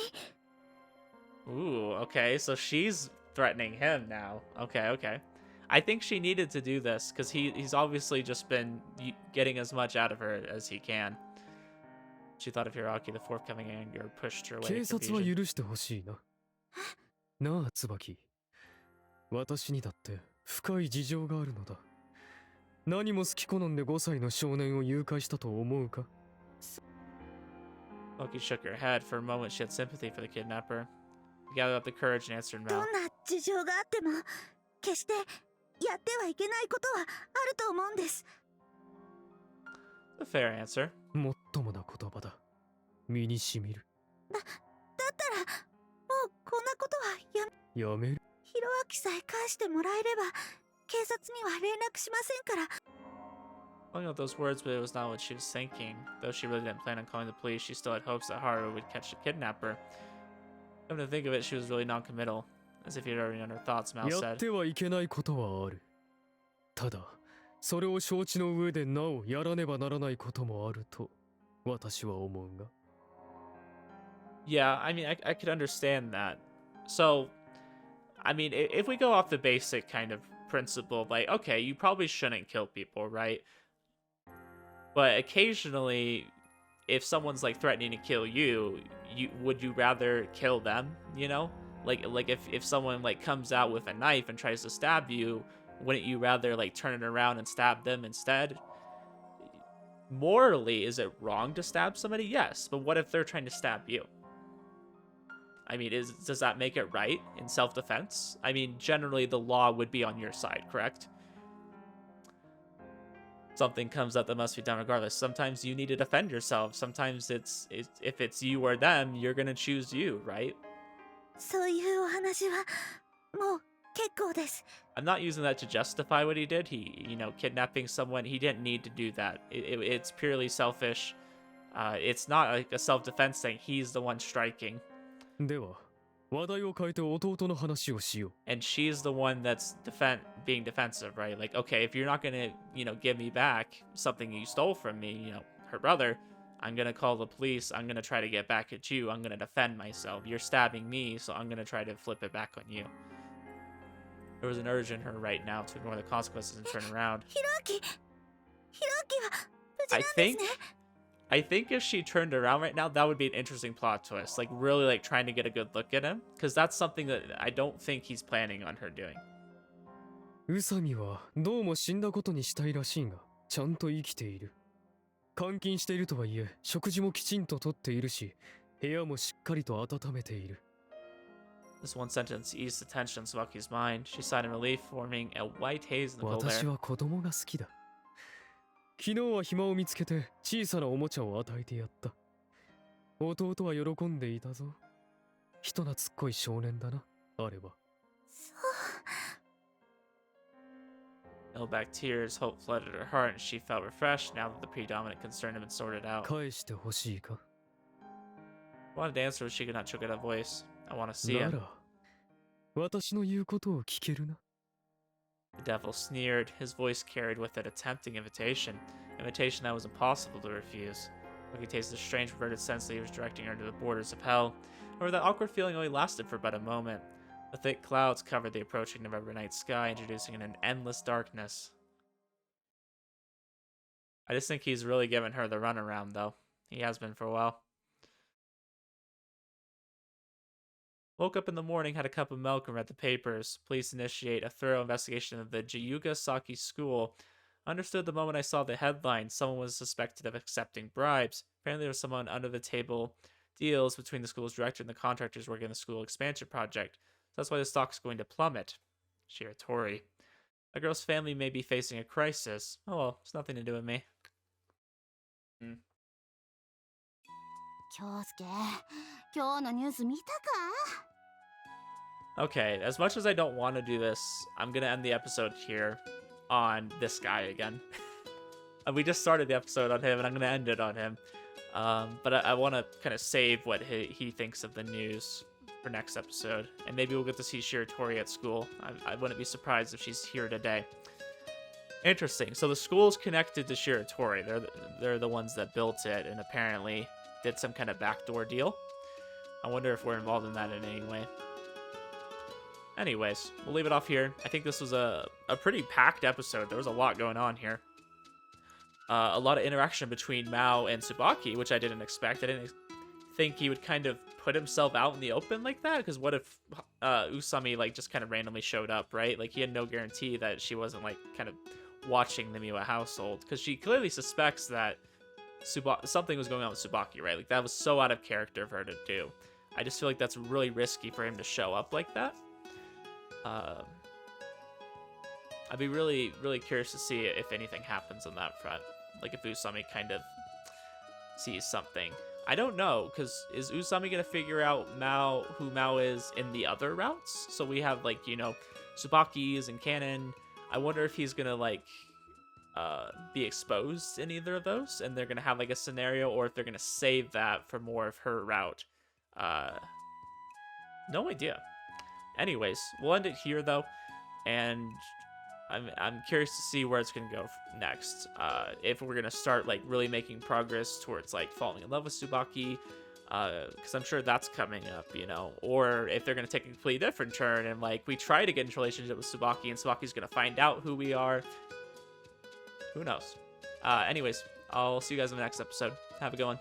に。 Ooh, okay, so she's threatening him now. Okay. I think she needed to do this because he's obviously just been getting as much out of her as he can. She thought of Hiraki, the forthcoming anger pushed her away 警 to 察は confusion. 許してほしいな。なあ、椿。私にだって深い事情があるのだ。何も好き好んで5歳の少年を誘拐したと思うか？ Loki shook her head. For a moment, she had sympathy for the kidnapper. She gathered up the courage and answered ど Mal. んな事情があっても決してやってはいけないことはあると思うんです。 A fair answer. もっともな言葉だ。身にしみる。だったらもうこんなことはやめる。ひろあきさえ返してもらえれば警察には連絡しませんから。 Calling out those words, but it was not what she was thinking. Though she really didn't plan on calling the police, she still had hopes that Haru would catch the kidnapper. Come to think of it, she was really non-committal. As if he'd already known her thoughts, Mal やっ said. てはいけないことはある。ただ、それを承知の上でなおやらねばならないこともあると私は思うが。Yeah, I mean, I could understand that. So, I mean, if we go off the basic kind of principle, like, okay, you probably shouldn't kill people, right? But occasionally, if someone's like threatening to kill you, would you rather kill them? You know, like if someone like comes out with a knife and tries to stab you, wouldn't you rather like turn it around and stab them instead? Morally, is it wrong to stab somebody? Yes, but what if they're trying to stab you? I mean, does that make it right in self-defense? I mean, generally the law would be on your side, correct? Something comes up that must be done regardless. Sometimes you need to defend yourself. Sometimes if it's you or them, you're gonna choose you, right? そういうお話はもう結構です。 I'm not using that to justify what he did. Kidnapping someone, he didn't need to do that. It's purely selfish. It's not like a self-defense thing. He's the one striking. では、話題を変えて弟の話をしよう。 And she's the one that's being defensive, right? Like, okay, if you're not gonna, give me back something you stole from me, her brother, I'm gonna call the police. I'm gonna try to get back at you. I'm gonna defend myself. You're stabbing me, so I'm gonna try to flip it back on you. There was an urge in her right now to ignore the consequences and turn around. ひろあきは無事 I なんです think, ね。I think if she turned around right now, that would be an interesting plot twist. Like, really, like, trying to get a good look at him. Because that's something that I don't think he's planning on her doing. 宇佐美はどうも死んだことにしたいらしいが、ちゃんと生きている。監禁しているとはいえ、食事もきちんととっているし、部屋もしっかりと温めている。This one sentence eased the tension in Tsubaki's mind. She sighed in relief, forming a white haze in the cold 私 air. は子供が好きだ。昨日は暇を見つけて小さなおもちゃを与えてやった。弟は喜んでいたぞ。人懐っこい少年だな、あれは。Held back tears, hope flooded her heart, and she felt refreshed now that the predominant concern had been sorted out. 返してほしいか Wanted to answer, but she could not choke out a voice. I want to see な him. ら、私の言うことを聞けるな。The devil sneered. His voice carried with it a tempting invitation. Invitation that was impossible to refuse. Loki tasted a strange perverted sense that he was directing her to the borders of hell. However, that awkward feeling only lasted for but a moment. The thick clouds covered the approaching November night sky, introducing an endless darkness. I just think he's really giving her the runaround, though. He has been for a while. Woke up in the morning, had a cup of milk, and read the papers. Police initiate a thorough investigation of the Jiyuga Saki school. Understood the moment I saw the headline. Someone was suspected of accepting bribes. Apparently there was someone under the table deals between the school's director and the contractors working on the school expansion project. So that's why the stock's going to plummet. Shiratori. A girl's family may be facing a crisis. Oh well, it's nothing to do with me. 京介、今日のニュース見たか Okay, as much as I don't want to do this, I'm gonna end the episode here on this guy again. We just started the episode on him, and I'm gonna end it on him. But I want to kind of save what he thinks of the news for next episode, and maybe we'll get to see Shiratori at school. I wouldn't be surprised if she's here today. Interesting. So the school's connected to Shiratori. They're the ones that built it, and apparently did some kind of backdoor deal. I wonder if we're involved in that in any way. Anyways, we'll leave it off here. I think this was a pretty packed episode. There was a lot going on here. A lot of interaction between Maou and Tsubaki, which I didn't expect. I didn't think he would kind of put himself out in the open like that. Because what if Usami like just kind of randomly showed up, right? Like he had no guarantee that she wasn't like kind of watching the Miwa household. Because she clearly suspects that something was going on with Tsubaki, right? Like that was so out of character for her to do. I just feel like that's really risky for him to show up like that. I'd be really, really curious to see if anything happens on that front. Like if Usami kind of sees something. I don't know, because is Usami going to figure out who Maou is in the other routes? So we have like, you know, Tsubaki's and Canon. I wonder if he's going to like be exposed in either of those, and they're going to have like a scenario, or if they're going to save that for more of her route. No idea. Anyways, we'll end it here though, and I'm curious to see where it's gonna go next. If we're gonna start like really making progress towards like falling in love with Tsubaki, because I'm sure that's coming up, you know, or if they're gonna take a completely different turn and like we try to get into a relationship with Tsubaki and Tsubaki's gonna find out who we are. Who knows? Anyways, I'll see you guys in the next episode. Have a good one.